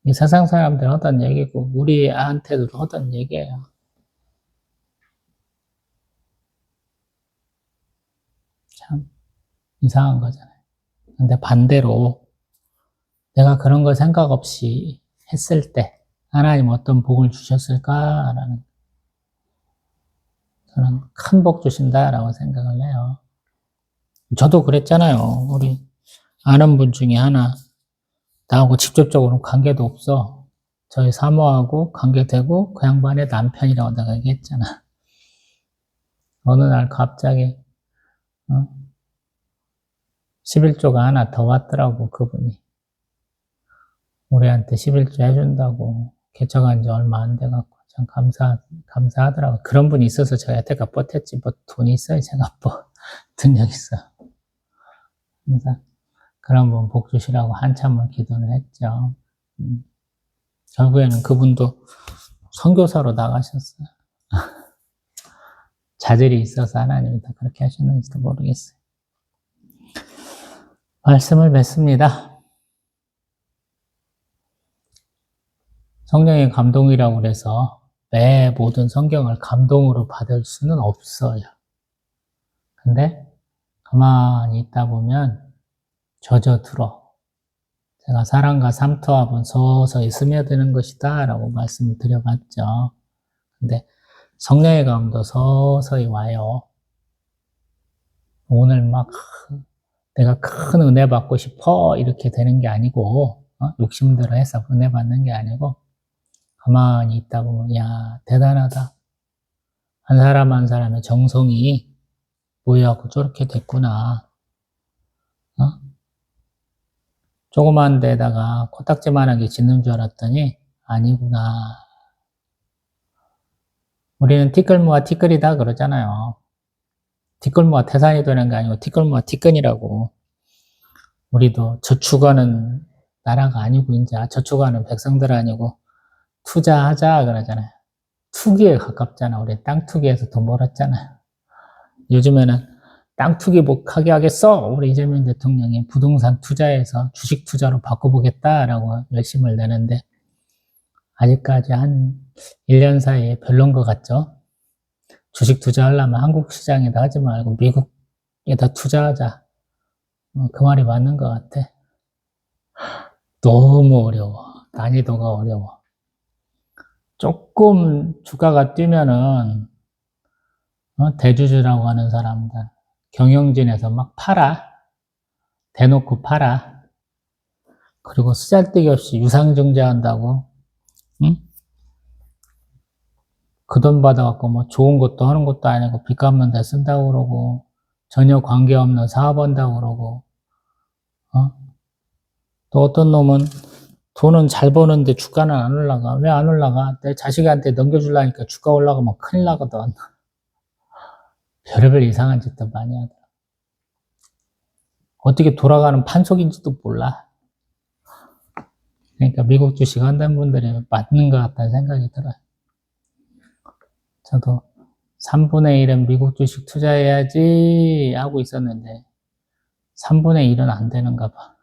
이 세상 사람들 하던 얘기고 우리한테도 하던 얘기예요. 참 이상한 거잖아요. 근데 반대로 내가 그런 거 생각 없이 했을 때 하나님 어떤 복을 주셨을까라는 그런 큰 복 주신다라고 생각을 해요. 저도 그랬잖아요. 우리 아는 분 중에 하나 나하고 직접적으로 관계도 없어. 저희 사모하고 관계되고 그 양반의 남편이라고 내가 얘기했잖아. 어느 날 갑자기 11조가 하나 더 왔더라고. 그분이 우리한테 11조 해준다고 개척한 지 얼마 안 돼갖고 참 감사하더라고. 그런 분이 있어서 제가 여태까지 버텼지. 뭐 돈이 있어요. 제가 뭐 능력 있어. 그래서 그런 분 복 주시라고 한참을 기도를 했죠. 결국에는 그분도 선교사로 나가셨어요. 자질이 있어서 하나님이 다 그렇게 하셨는지도 모르겠어요. 말씀을 맺습니다. 성령의 감동이라고 그래서 매 모든 성경을 감동으로 받을 수는 없어요. 근데 가만히 있다 보면 젖어들어. 제가 사랑과 삼투압은 서서히 스며드는 것이다 라고 말씀을 드려봤죠. 근데 성령의 감도 서서히 와요. 오늘 막 내가 큰 은혜 받고 싶어 이렇게 되는 게 아니고 욕심대로 해서 은혜 받는 게 아니고 가만히 있다 보면 야 대단하다. 한 사람 한 사람의 정성이 모여갖고 저렇게 됐구나. 조그만 데다가 코딱지만하게 짓는 줄 알았더니 아니구나. 우리는 티끌모아 티끌이다 그러잖아요. 티끌모아 태산이 되는 게 아니고 티끌모아 티끌이라고. 우리도 저축하는 나라가 아니고 이제 저축하는 백성들 아니고 투자하자 그러잖아요. 투기에 가깝잖아. 우리 땅 투기에서 돈 벌었잖아요. 요즘에는 땅 투기 못하게 하겠어. 우리 이재명 대통령이 부동산 투자해서 주식 투자로 바꿔보겠다라고 열심을 내는데 아직까지 한 1년 사이에 별론 것 같죠? 주식 투자하려면 한국 시장에다 하지 말고 미국에다 투자하자. 그 말이 맞는 것 같아. 너무 어려워. 난이도가 어려워. 조금 주가가 뛰면은 대주주라고 하는 사람들 경영진에서 막 팔아. 대놓고 팔아. 그리고 쓰잘데기 없이 유상증자한다고. 응? 그 돈 받아갖고 뭐 좋은 것도 하는 것도 아니고 빚 갚는 데 쓴다고 그러고 전혀 관계없는 사업한다고 그러고 또 어떤 놈은 돈은 잘 버는데 주가는 안 올라가. 왜 안 올라가? 내 자식한테 넘겨주려니까 주가 올라가면 큰일 나거든. 별의별 이상한 짓도 많이 하더라. 어떻게 돌아가는 판속인지도 몰라. 그러니까 미국 주식 한다는 분들이 맞는 것 같다는 생각이 들어요. 저도 3분의 1은 미국 주식 투자해야지 하고 있었는데 3분의 1은 안 되는가 봐.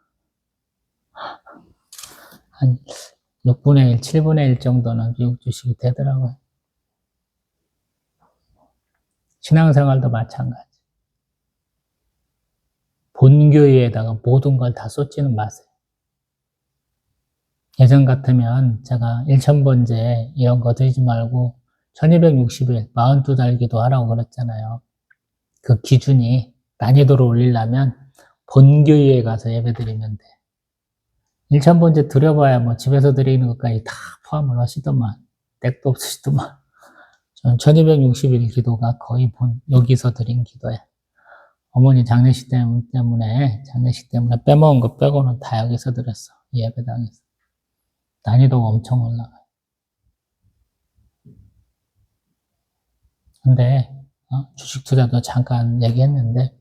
한 6분의 1, 7분의 1 정도는 미국 주식이 되더라고요. 신앙생활도 마찬가지. 본교회에다가 모든 걸 다 쏟지는 마세요. 예전 같으면 제가 1000번째 이런 거 드리지 말고 1260일 42달 기도하라고 그랬잖아요. 그 기준이 난이도를 올리려면 본교회에 가서 예배드리면 돼. 1000번째 드려봐야 뭐 집에서 드리는 것까지 다 포함을 하시더만 땡도 없으시더만. 저는 1260일 기도가 거의 여기서 드린 기도야. 어머니 장례식 때문에 빼먹은 거 빼고는 다 여기서 드렸어. 예배당에서. 난이도가 엄청 올라가요. 근데 주식 투자도 잠깐 얘기했는데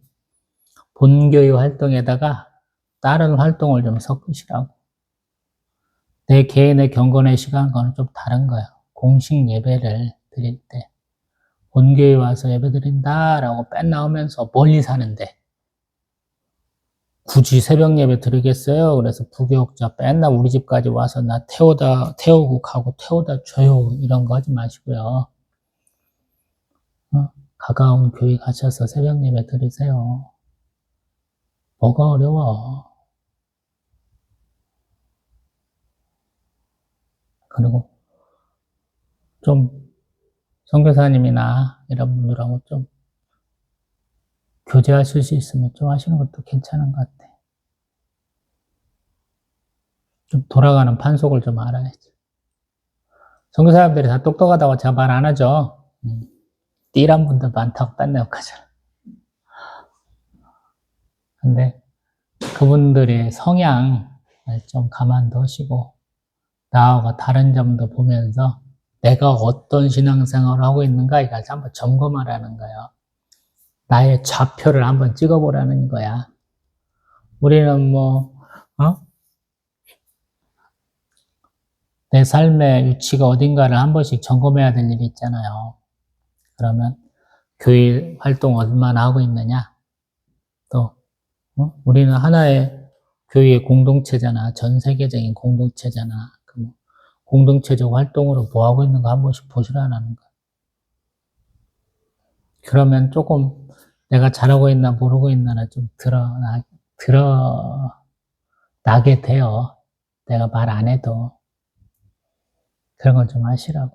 본교회 활동에다가 다른 활동을 좀 섞으시라고. 내 개인의 경건의 시간과는 좀 다른 거예요. 공식 예배를 드릴 때 본교회 와서 예배 드린다라고 뺀나오면서 멀리 사는데 굳이 새벽 예배 드리겠어요? 그래서 부교육자 맨날 우리 집까지 와서 나 태우고 가고 태워다 줘요. 이런 거 하지 마시고요. 가까운 교회 가셔서 새벽 예배 드리세요. 뭐가 어려워? 그리고 좀 선교사님이나 이런 분들하고 좀 교제하실 수 있으면 좀 하시는 것도 괜찮은 것 같아. 좀 돌아가는 판속을 좀 알아야지. 선교사님들이 다 똑똑하다고 제가 말 안 하죠. 띠란 분들 많다고 딴 데못 가잖아. 근데 그분들의 성향을 좀 가만두시고 나하고 다른 점도 보면서 내가 어떤 신앙생활을 하고 있는가 이걸 한번 점검하라는 거예요. 나의 좌표를 한번 찍어보라는 거야. 우리는 내 삶의 위치가 어딘가를 한 번씩 점검해야 될 일이 있잖아요. 그러면 교회 활동 얼마나 하고 있느냐? 또 우리는 하나의 교회의 공동체잖아. 전 세계적인 공동체잖아. 공동체적 활동으로 뭐 하고 있는가 한 번씩 보시라는 거야. 그러면 조금 내가 잘하고 있나 모르고 있나를 좀 드러나게 돼요. 내가 말 안 해도. 그런 걸 좀 하시라고.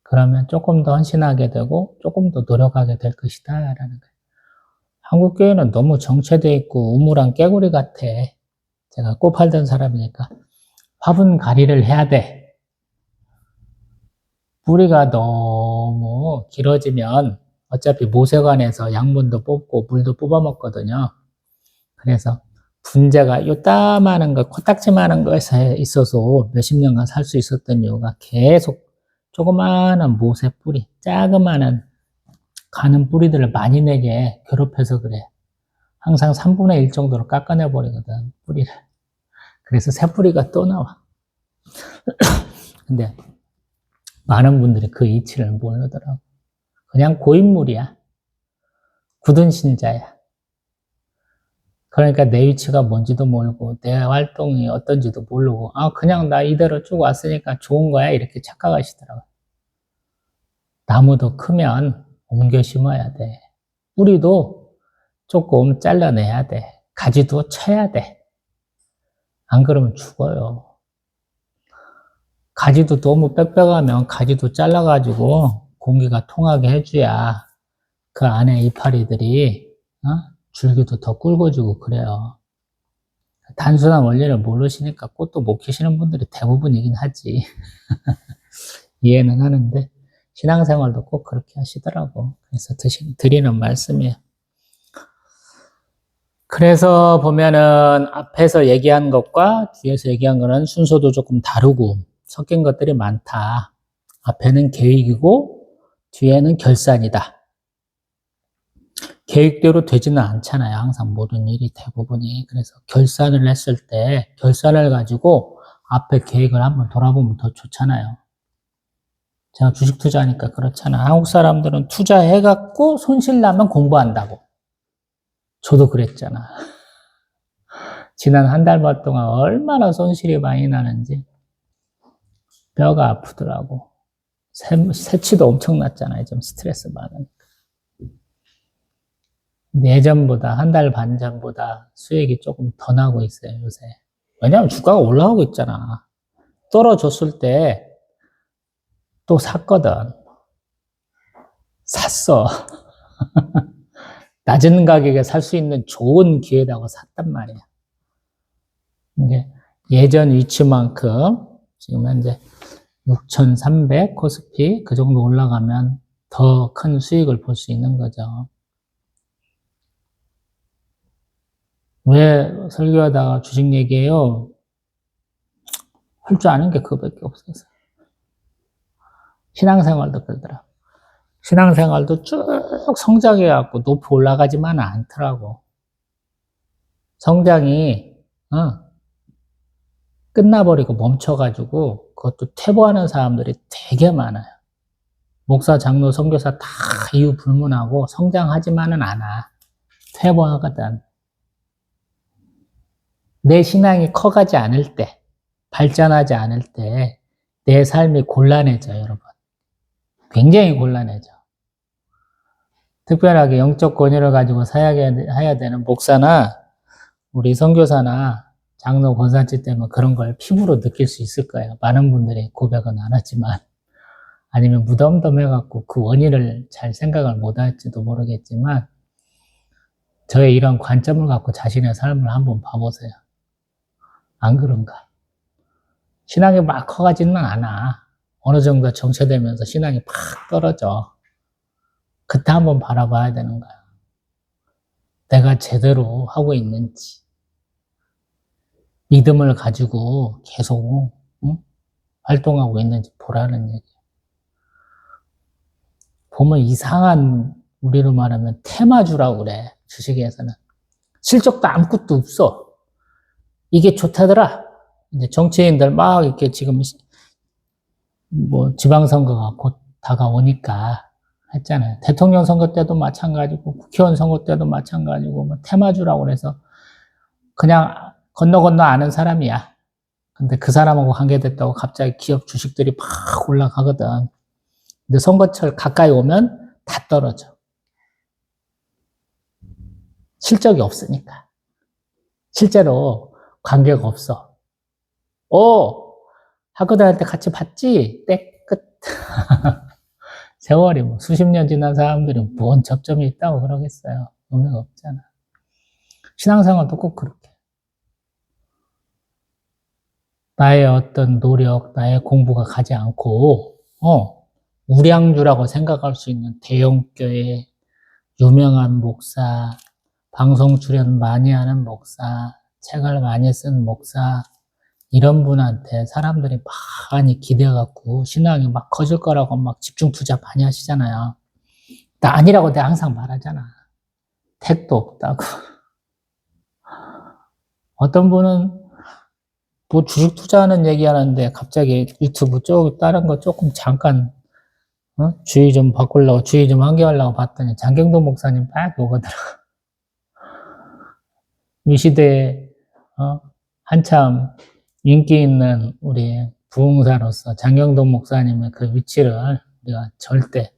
그러면 조금 더 헌신하게 되고 조금 더 노력하게 될 것이다 라는 거예요. 한국 교회는 너무 정체되어 있고 우물안 깨구리 같아. 제가 꼭 팔던 사람이니까 화분갈이를 해야 돼. 뿌리가 너무 길어지면 어차피 모세관에서 양분도 뽑고 물도 뽑아 먹거든요. 그래서 분재가 요따마한 거, 코딱지만한 거에서 있어서 몇십 년간 살 수 있었던 이유가 계속 조그마한 모세 뿌리, 자그마한 가는 뿌리들을 많이 내게 괴롭혀서 그래. 항상 3분의 1 정도로 깎아내버리거든, 뿌리를. 그래서 새 뿌리가 또 나와. 근데 많은 분들이 그 이치를 모르더라고. 그냥 고인물이야. 굳은 신자야. 그러니까 내 위치가 뭔지도 모르고 내 활동이 어떤지도 모르고 그냥 나 이대로 쭉 왔으니까 좋은 거야 이렇게 착각하시더라고요. 나무도 크면 옮겨 심어야 돼. 뿌리도 조금 잘라내야 돼. 가지도 쳐야 돼. 안 그러면 죽어요. 가지도 너무 빽빽하면 가지도 잘라가지고 공기가 통하게 해줘야 그 안에 이파리들이 줄기도 더 굵어지고 그래요. 단순한 원리를 모르시니까 꽃도 못 키시는 분들이 대부분이긴 하지. 이해는 하는데 신앙생활도 꼭 그렇게 하시더라고. 그래서 드리는 말씀이에요. 그래서 보면은 앞에서 얘기한 것과 뒤에서 얘기한 거는 순서도 조금 다르고 섞인 것들이 많다. 앞에는 계획이고 뒤에는 결산이다. 계획대로 되지는 않잖아요. 항상 모든 일이 대부분이. 그래서 결산을 했을 때 결산을 가지고 앞에 계획을 한번 돌아보면 더 좋잖아요. 제가 주식 투자하니까 그렇잖아. 한국 사람들은 투자해갖고 손실 나면 공부한다고. 저도 그랬잖아. 지난 한 달 반 동안 얼마나 손실이 많이 나는지 뼈가 아프더라고. 새치도 엄청 났잖아요. 좀 스트레스 많으니까. 예전보다 한 달 반 전보다 수익이 조금 더 나고 있어요, 요새. 왜냐하면 주가가 올라가고 있잖아. 떨어졌을 때 또 샀거든. 샀어. 낮은 가격에 살 수 있는 좋은 기회라고 샀단 말이야. 이게 예전 위치만큼 지금 현재 6,300 코스피 그 정도 올라가면 더 큰 수익을 볼 수 있는 거죠. 왜 설교하다가 주식 얘기해요? 할 줄 아는 게 그거밖에 없어서. 신앙생활도 그러더라. 신앙생활도 쭉 성장해갖고 높이 올라가지만 않더라고. 성장이 끝나버리고 멈춰가지고 그것도 퇴보하는 사람들이 되게 많아요. 목사, 장로, 선교사 다 이유 불문하고 성장하지만은 않아. 퇴보하거든. 내 신앙이 커가지 않을 때, 발전하지 않을 때 내 삶이 곤란해져, 여러분. 굉장히 곤란해져. 특별하게 영적 권위를 가지고 사역해야 되는 목사나 우리 선교사나 장로 권사님 때문에 그런 걸 피부로 느낄 수 있을 거예요. 많은 분들이 고백은 안 하지만. 아니면 무덤덤해갖고 그 원인을 잘 생각을 못 할지도 모르겠지만 저의 이런 관점을 갖고 자신의 삶을 한번 봐보세요. 안 그런가? 신앙이 막 커가지는 않아. 어느 정도 정체되면서 신앙이 팍 떨어져. 그때 한번 바라봐야 되는 거야. 내가 제대로 하고 있는지. 믿음을 가지고 계속 활동하고 있는지 보라는 얘기예요. 보면 이상한, 우리로 말하면 테마주라고 그래. 주식에서는. 실적도 아무것도 없어. 이게 좋다더라. 이제 정치인들 막 이렇게 지금 뭐 지방선거가 곧 다가오니까 했잖아요. 대통령 선거 때도 마찬가지고 국회의원 선거 때도 마찬가지고 뭐 테마주라고 그래서 그냥 건너 아는 사람이야. 근데 그 사람하고 관계됐다고 갑자기 기업 주식들이 팍 올라가거든. 근데 선거철 가까이 오면 다 떨어져. 실적이 없으니까. 실제로 관계가 없어. 학교 다닐 때 같이 봤지? 때 끝. 세월이 뭐 수십 년 지난 사람들이 뭔 접점이 있다고 그러겠어요. 의미가 없잖아. 신앙생활도 꼭 그렇게. 나의 어떤 노력, 나의 공부가 가지 않고, 우량주라고 생각할 수 있는 대형교회, 유명한 목사, 방송 출연 많이 하는 목사, 책을 많이 쓴 목사, 이런 분한테 사람들이 많이 기대갖고 신앙이 막 커질 거라고 막 집중 투자 많이 하시잖아요. 나 아니라고 내가 항상 말하잖아. 택도 없다고. 어떤 분은 뭐 주식 투자하는 얘기 하는데 갑자기 유튜브 다른 거 조금 잠깐 주의 좀 바꾸려고, 주의 좀 환기하려고 봤더니 장경도 목사님 막 오거더라. 이 시대에 한참 인기 있는 우리 부흥사로서 장경동 목사님의 그 위치를 우리가 절대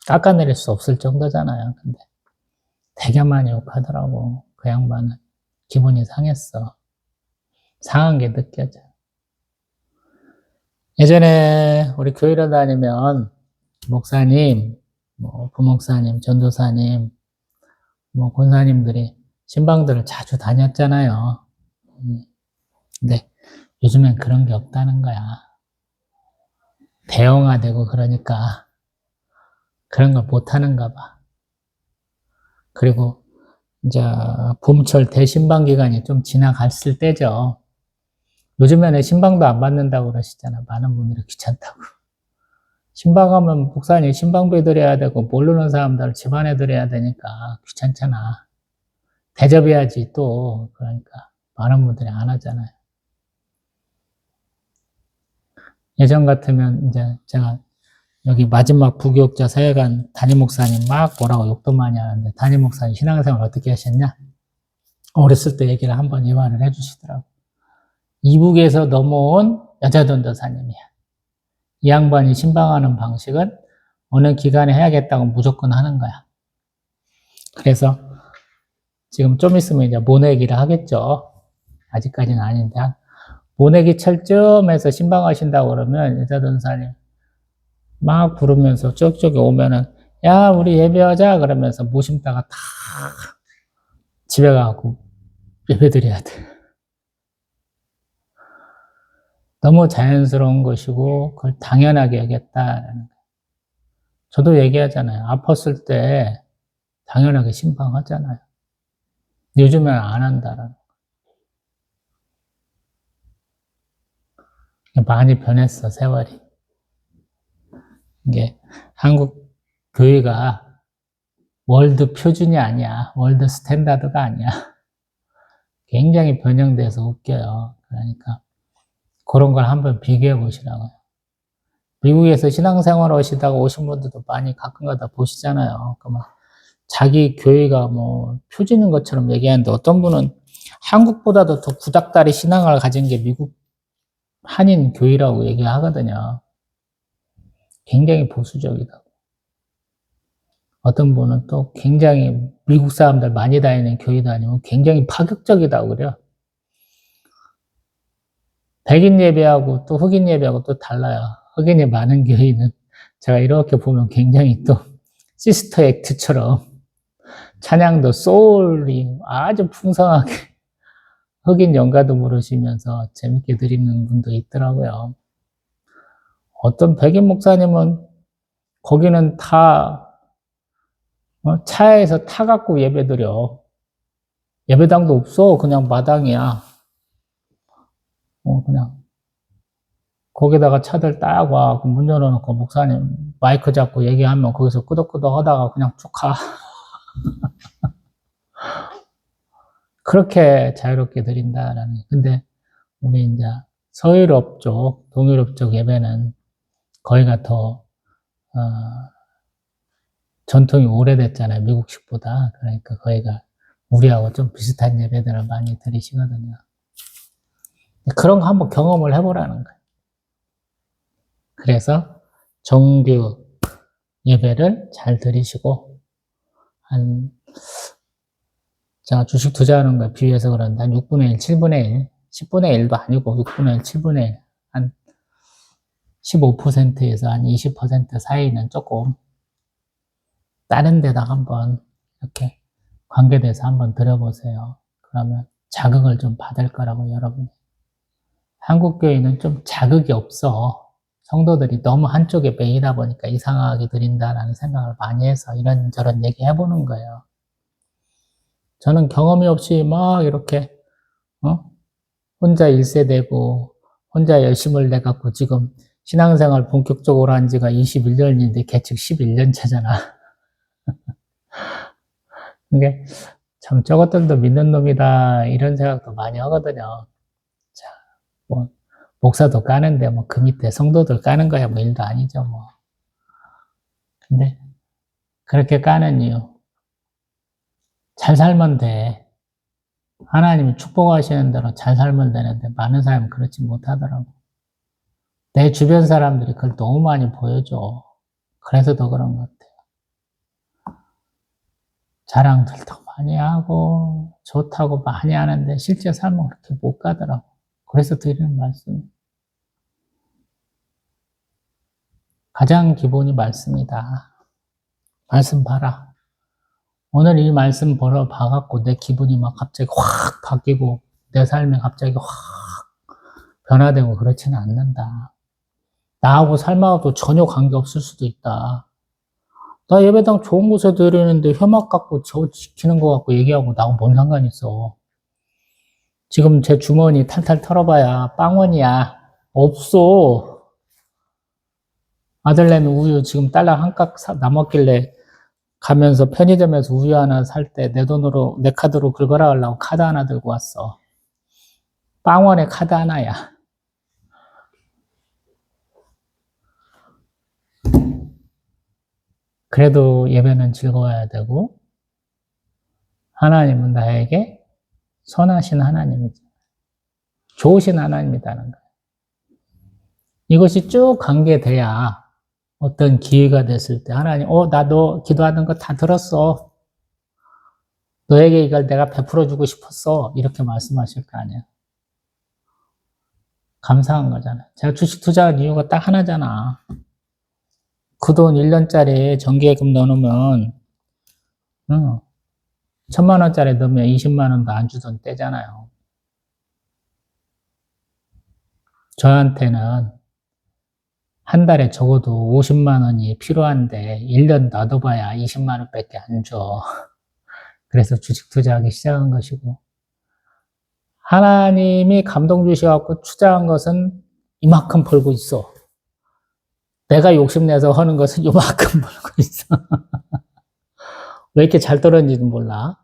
깎아내릴 수 없을 정도잖아요. 근데 되게 많이 욕하더라고. 그 양반은. 기분이 상했어. 상한 게 느껴져. 예전에 우리 교회를 다니면 목사님, 뭐 부목사님, 전도사님, 뭐 권사님들이 신방들을 자주 다녔잖아요. 근데 요즘엔 그런 게 없다는 거야. 대형화되고 그러니까 그런 걸 못하는가 봐. 그리고 이제 봄철 대신방 기간이 좀 지나갔을 때죠. 요즘에는 신방도 안 받는다고 그러시잖아. 많은 분들이 귀찮다고. 신방하면 목사님 신방비 드려야 되고 모르는 사람들 집안에 드려야 되니까 귀찮잖아. 대접해야지 또. 그러니까 많은 분들이 안 하잖아요. 예전 같으면 이제 제가 여기 마지막 부교육자 사회관 담임 목사님 막 뭐라고 욕도 많이 하는데 담임 목사님 신앙생활 어떻게 하셨냐? 어렸을 때 얘기를 한번 이 말을 해주시더라고. 이북에서 넘어온 여자 전도사님이야. 이 양반이 신방하는 방식은 어느 기간에 해야겠다고 무조건 하는 거야. 그래서 지금 좀 있으면 이제 모내기를 하겠죠. 아직까지는 아닌데 모내기 철쯤에서 신방하신다고 그러면 여자 전도사님 막 부르면서 쪽쪽이 오면은 야 우리 예배하자 그러면서 모심다가 다 집에 가고 예배드려야 돼. 너무 자연스러운 것이고 그걸 당연하게 여겼다라는 거예요. 저도 얘기하잖아요. 아팠을 때 당연하게 신방하잖아요. 요즘엔 안 한다라는 거예요. 많이 변했어 세월이. 이게 한국 교회가 월드 표준이 아니야. 월드 스탠다드가 아니야. 굉장히 변형돼서 웃겨요. 그러니까 그런 걸 한번 비교해 보시라고요. 미국에서 신앙생활 하시다가 오신 분들도 많이 가끔가다 보시잖아요. 그러면 자기 교회가 뭐 표준인 것처럼 얘기하는데 어떤 분은 한국보다도 더 구닥다리 신앙을 가진 게 미국 한인 교회라고 얘기하거든요. 굉장히 보수적이다. 어떤 분은 또 굉장히 미국 사람들 많이 다니는 교회 다니면 굉장히 파격적이다고 그래요. 백인 예배하고 또 흑인 예배하고 또 달라요. 흑인이 많은 교회는 제가 이렇게 보면 굉장히 또 시스터 액트처럼 찬양도 소울이 아주 풍성하게 흑인 연가도 부르시면서 재밌게 드리는 분도 있더라고요. 어떤 백인 목사님은 거기는 다 차에서 타갖고 예배드려. 예배당도 없어. 그냥 마당이야. 그냥 거기다가 차들 딱 와. 문 열어놓고 목사님 마이크 잡고 얘기하면 거기서 끄덕끄덕 하다가 그냥 쭉 가. 그렇게 자유롭게 드린다라는. 근데 우리 이제 서유럽 쪽, 동유럽 쪽 예배는 거기가 더 전통이 오래됐잖아요. 미국식보다. 그러니까 거기가 우리하고 좀 비슷한 예배들을 많이 드리시거든요. 그런 거 한번 경험을 해보라는 거예요. 그래서 정규 예배를 잘 드리시고, 제가 주식 투자하는 거에 비유해서 그런데 한 6분의 1, 7분의 1, 10분의 1도 아니고 6분의 1, 7분의 1, 한 15%에서 한 20% 사이는 조금 다른 데다 한번 이렇게 관계돼서 한번 드려보세요. 그러면 자극을 좀 받을 거라고 여러분. 한국 교회는 좀 자극이 없어. 성도들이 너무 한쪽에 매이다 보니까 이상하게 드린다라는 생각을 많이 해서 이런저런 얘기 해보는 거예요. 저는 경험이 없이 막 이렇게 혼자 일세대고 혼자 열심을 내갖고 지금 신앙생활 본격적으로 한 지가 21년인데 개측 11년 차잖아. 그게 참 저것들도 믿는 놈이다 이런 생각도 많이 하거든요. 자, 뭐 목사도 까는데 뭐 그 밑에 성도들 까는 거야 뭐 일도 아니죠 뭐. 근데 그렇게 까는 이유 잘 살면 돼. 하나님이 축복하시는 대로 잘 살면 되는데 많은 사람은 그렇지 못하더라고. 내 주변 사람들이 그걸 너무 많이 보여줘. 그래서 더 그런 것 같아요. 자랑들도 많이 하고 좋다고 많이 하는데 실제 삶은 그렇게 못 가더라고. 그래서 드리는 말씀. 가장 기본이 말씀이다. 말씀 봐라. 오늘 이 말씀 봐갖고 내 기분이 막 갑자기 확 바뀌고 내 삶이 갑자기 확 변화되고 그렇지는 않는다. 나하고 삶하고도 전혀 관계없을 수도 있다. 나 예배당 좋은 곳에 드리는데 혐악 갖고 저 지키는 거 갖고 얘기하고 나하고 뭔 상관이 있어. 지금 제 주머니 탈탈 털어봐야 빵원이야. 없어. 아들내미 우유 지금 딸랑 한 깍 남았길래 가면서 편의점에서 우유 하나 살 때 내 돈으로, 내 카드로 긁어라 하려고 카드 하나 들고 왔어. 빵원에 카드 하나야. 그래도 예배는 즐거워야 되고, 하나님은 나에게 선하신 하나님이죠. 좋으신 하나님이라는 거예요. 이것이 쭉 관계돼야 어떤 기회가 됐을 때 하나님, 나 너 기도하는 거 다 들었어. 너에게 이걸 내가 베풀어주고 싶었어. 이렇게 말씀하실 거 아니에요. 감사한 거잖아요. 제가 주식 투자한 이유가 딱 하나잖아. 그 돈 1년짜리 정기예금 넣어놓으면 1,000만 원짜리 넣으면 20만 원도 안 주던 때잖아요. 저한테는 한 달에 적어도 50만 원이 필요한데 1년 놔둬봐야 20만 원밖에 안 줘. 그래서 주식 투자하기 시작한 것이고 하나님이 감동 주셔갖고 투자한 것은 이만큼 벌고 있어. 내가 욕심내서 하는 것은 이만큼 벌고 있어. 왜 이렇게 잘 떨어지는지 몰라.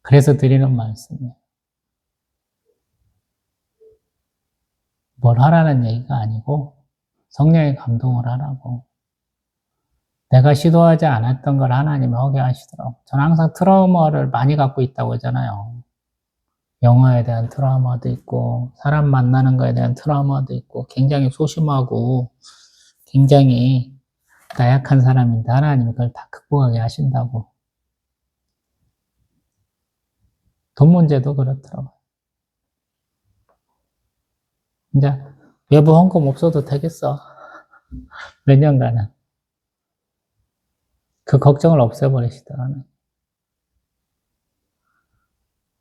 그래서 드리는 말씀이에요. 뭘 하라는 얘기가 아니고 성령의 감동을 하라고. 내가 시도하지 않았던 걸 하나님이 하게 하시더라고. 저는 항상 트라우마를 많이 갖고 있다고 하잖아요. 영화에 대한 트라우마도 있고 사람 만나는 거에 대한 트라우마도 있고 굉장히 소심하고 굉장히 나약한 사람인데 하나님이 그걸 다 극복하게 하신다고. 돈 문제도 그렇더라고요. 이제 외부 헌금 없어도 되겠어. 몇 년간은. 그 걱정을 없애버리시더라고요.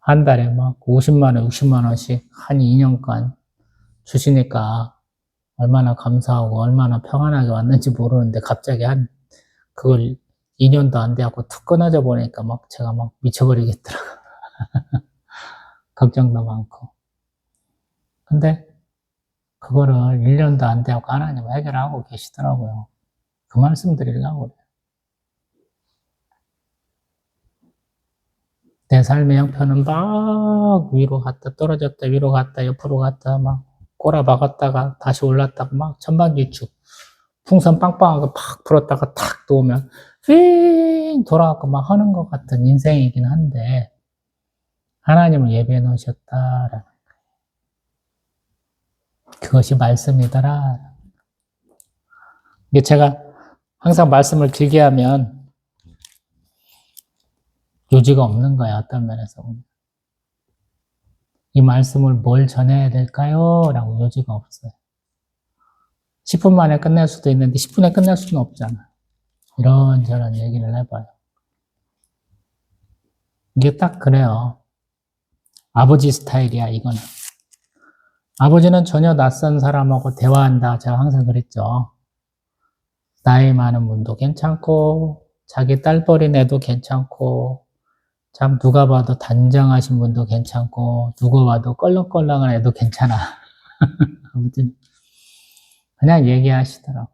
한 달에 막 50만 원, 60만 원씩 한 2년간 주시니까 얼마나 감사하고 얼마나 평안하게 왔는지 모르는데 갑자기 그걸 2년도 안 돼갖고 툭 끊어져 보니까 막 제가 막 미쳐버리겠더라고요. 걱정도 많고. 근데 그거를 1년도 안 돼갖고 하나님 해결하고 계시더라고요. 그 말씀 드리려고 그래요. 내 삶의 형편은 막 위로 갔다 떨어졌다 위로 갔다 옆으로 갔다 막 꼬라박았다가 다시 올랐다가 막 천방지축 풍선 빵빵하게 팍 불었다가 탁 놓으면 휙 돌아가고 막 하는 것 같은 인생이긴 한데 하나님을 예배해 놓으셨다라는 그것이 말씀이더라. 이게 제가 항상 말씀을 길게 하면 요지가 없는 거야, 어떤 면에서. 이 말씀을 뭘 전해야 될까요? 라고 요지가 없어요. 10분 만에 끝낼 수도 있는데 10분에 끝낼 수는 없잖아. 이런저런 얘기를 해봐요. 이게 딱 그래요. 아버지 스타일이야, 이거는. 아버지는 전혀 낯선 사람하고 대화한다. 제가 항상 그랬죠. 나이 많은 분도 괜찮고, 자기 딸버린 애도 괜찮고, 참 누가 봐도 단정하신 분도 괜찮고, 누가 봐도 껄렁껄렁한 애도 괜찮아. 아버지는 그냥 얘기하시더라고.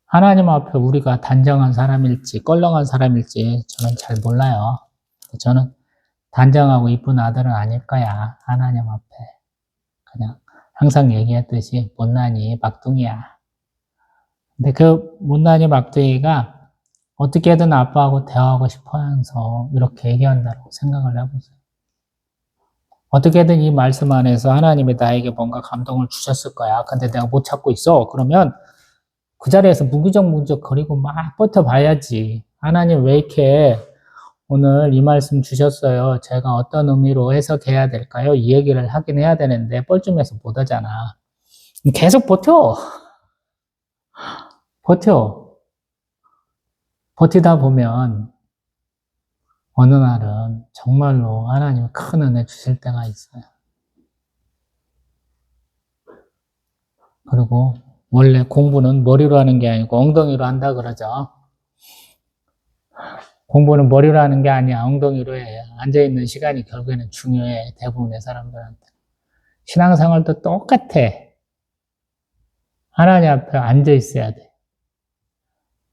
하나님 앞에 우리가 단정한 사람일지, 껄렁한 사람일지 저는 잘 몰라요. 저는 단정하고 이쁜 아들은 아닐 거야. 하나님 앞에. 그냥 항상 얘기했듯이 못난이 막둥이야. 근데 그 못난이 막둥이가 어떻게든 아빠하고 대화하고 싶어 하면서 이렇게 얘기한다고 생각을 해보세요. 어떻게든 이 말씀 안에서 하나님이 나에게 뭔가 감동을 주셨을 거야. 근데 내가 못 찾고 있어. 그러면 그 자리에서 무기적무기적 거리고 막 버텨봐야지. 하나님 왜 이렇게 오늘 이 말씀 주셨어요. 제가 어떤 의미로 해석해야 될까요? 이 얘기를 하긴 해야 되는데 뻘쭘해서 못 하잖아. 계속 버텨. 버텨. 버티다 보면 어느 날은 정말로 하나님이 큰 은혜 주실 때가 있어요. 그리고 원래 공부는 머리로 하는 게 아니고 엉덩이로 한다 그러죠. 공부는 머리로 하는 게 아니야. 엉덩이로 해. 앉아있는 시간이 결국에는 중요해. 대부분의 사람들한테. 신앙생활도 똑같아. 하나님 앞에 앉아있어야 돼.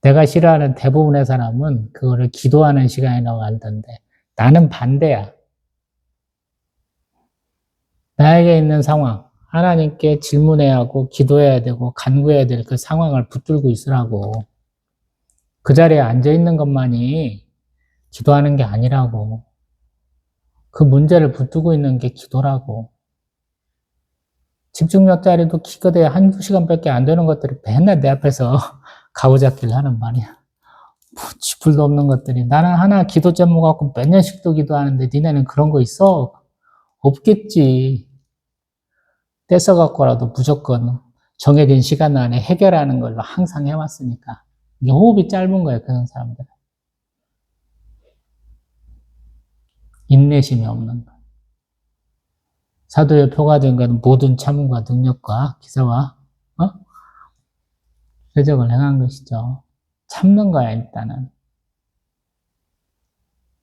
내가 싫어하는 대부분의 사람은 그거를 기도하는 시간이라고 한다는데 나는 반대야. 나에게 있는 상황, 하나님께 질문해야 하고 기도해야 되고 간구해야 될 그 상황을 붙들고 있으라고. 그 자리에 앉아있는 것만이 기도하는 게 아니라고. 그 문제를 붙들고 있는 게 기도라고. 집중 몇 자리도 기껏해야 한두 시간밖에 안 되는 것들이 맨날 내 앞에서 가오잡기를 하는 말이야. 뭐 쥐뿔도 없는 것들이. 나는 하나 기도 제목 갖고 몇 년씩도 기도하는데 니네는 그런 거 있어? 없겠지. 떼써갖고라도 무조건 정해진 시간 안에 해결하는 걸로 항상 해왔으니까. 이게 호흡이 짧은 거예요, 그런 사람들은. 인내심이 없는 거예요. 사도의 표가 된 것은 모든 참음과 능력과 기사와 표적을 행한 것이죠. 참는 거야, 일단은.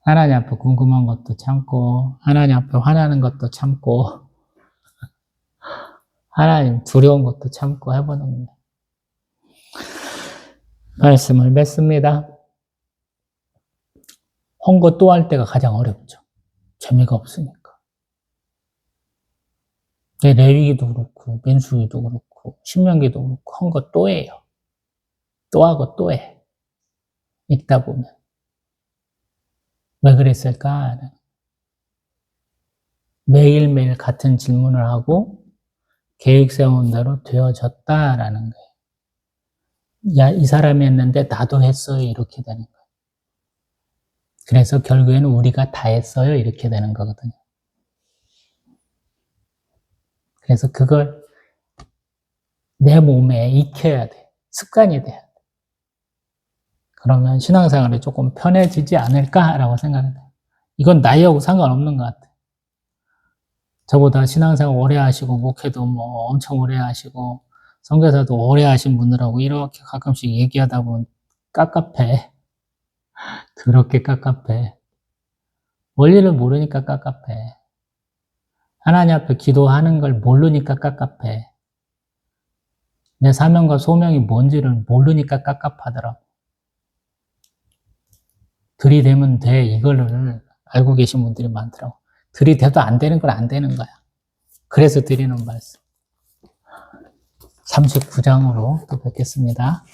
하나님 앞에 궁금한 것도 참고, 하나님 앞에 화나는 것도 참고, 하나님 두려운 것도 참고 해보는 거예요. 말씀을 맺습니다. 헌거 또 할 때가 가장 어렵죠. 재미가 없으니까. 레위기도 그렇고, 민수기도 그렇고, 신명기도 그렇고, 헌거 또 해요. 또 하고 또 해. 읽다 보면. 왜 그랬을까? 매일매일 같은 질문을 하고 계획 세운 대로 되어졌다라는 거예요. 야, 이 사람이 했는데 나도 했어요. 이렇게 되는 거예요. 그래서 결국에는 우리가 다 했어요. 이렇게 되는 거거든요. 그래서 그걸 내 몸에 익혀야 돼. 습관이 돼야 돼. 그러면 신앙생활이 조금 편해지지 않을까라고 생각해요. 이건 나이하고 상관없는 것 같아요. 저보다 신앙생활 오래 하시고 목회도 뭐 엄청 오래 하시고 선교사도 오래 하신 분들하고 이렇게 가끔씩 얘기하다 보면 깝깝해. 더럽게 깝깝해. 원리를 모르니까 깝깝해. 하나님 앞에 기도하는 걸 모르니까 깝깝해. 내 사명과 소명이 뭔지를 모르니까 깝깝하더라고. 들이대면 돼. 이거를 알고 계신 분들이 많더라고. 들이대도 안 되는 건 안 되는 거야. 그래서 드리는 말씀. 39장으로 또 뵙겠습니다.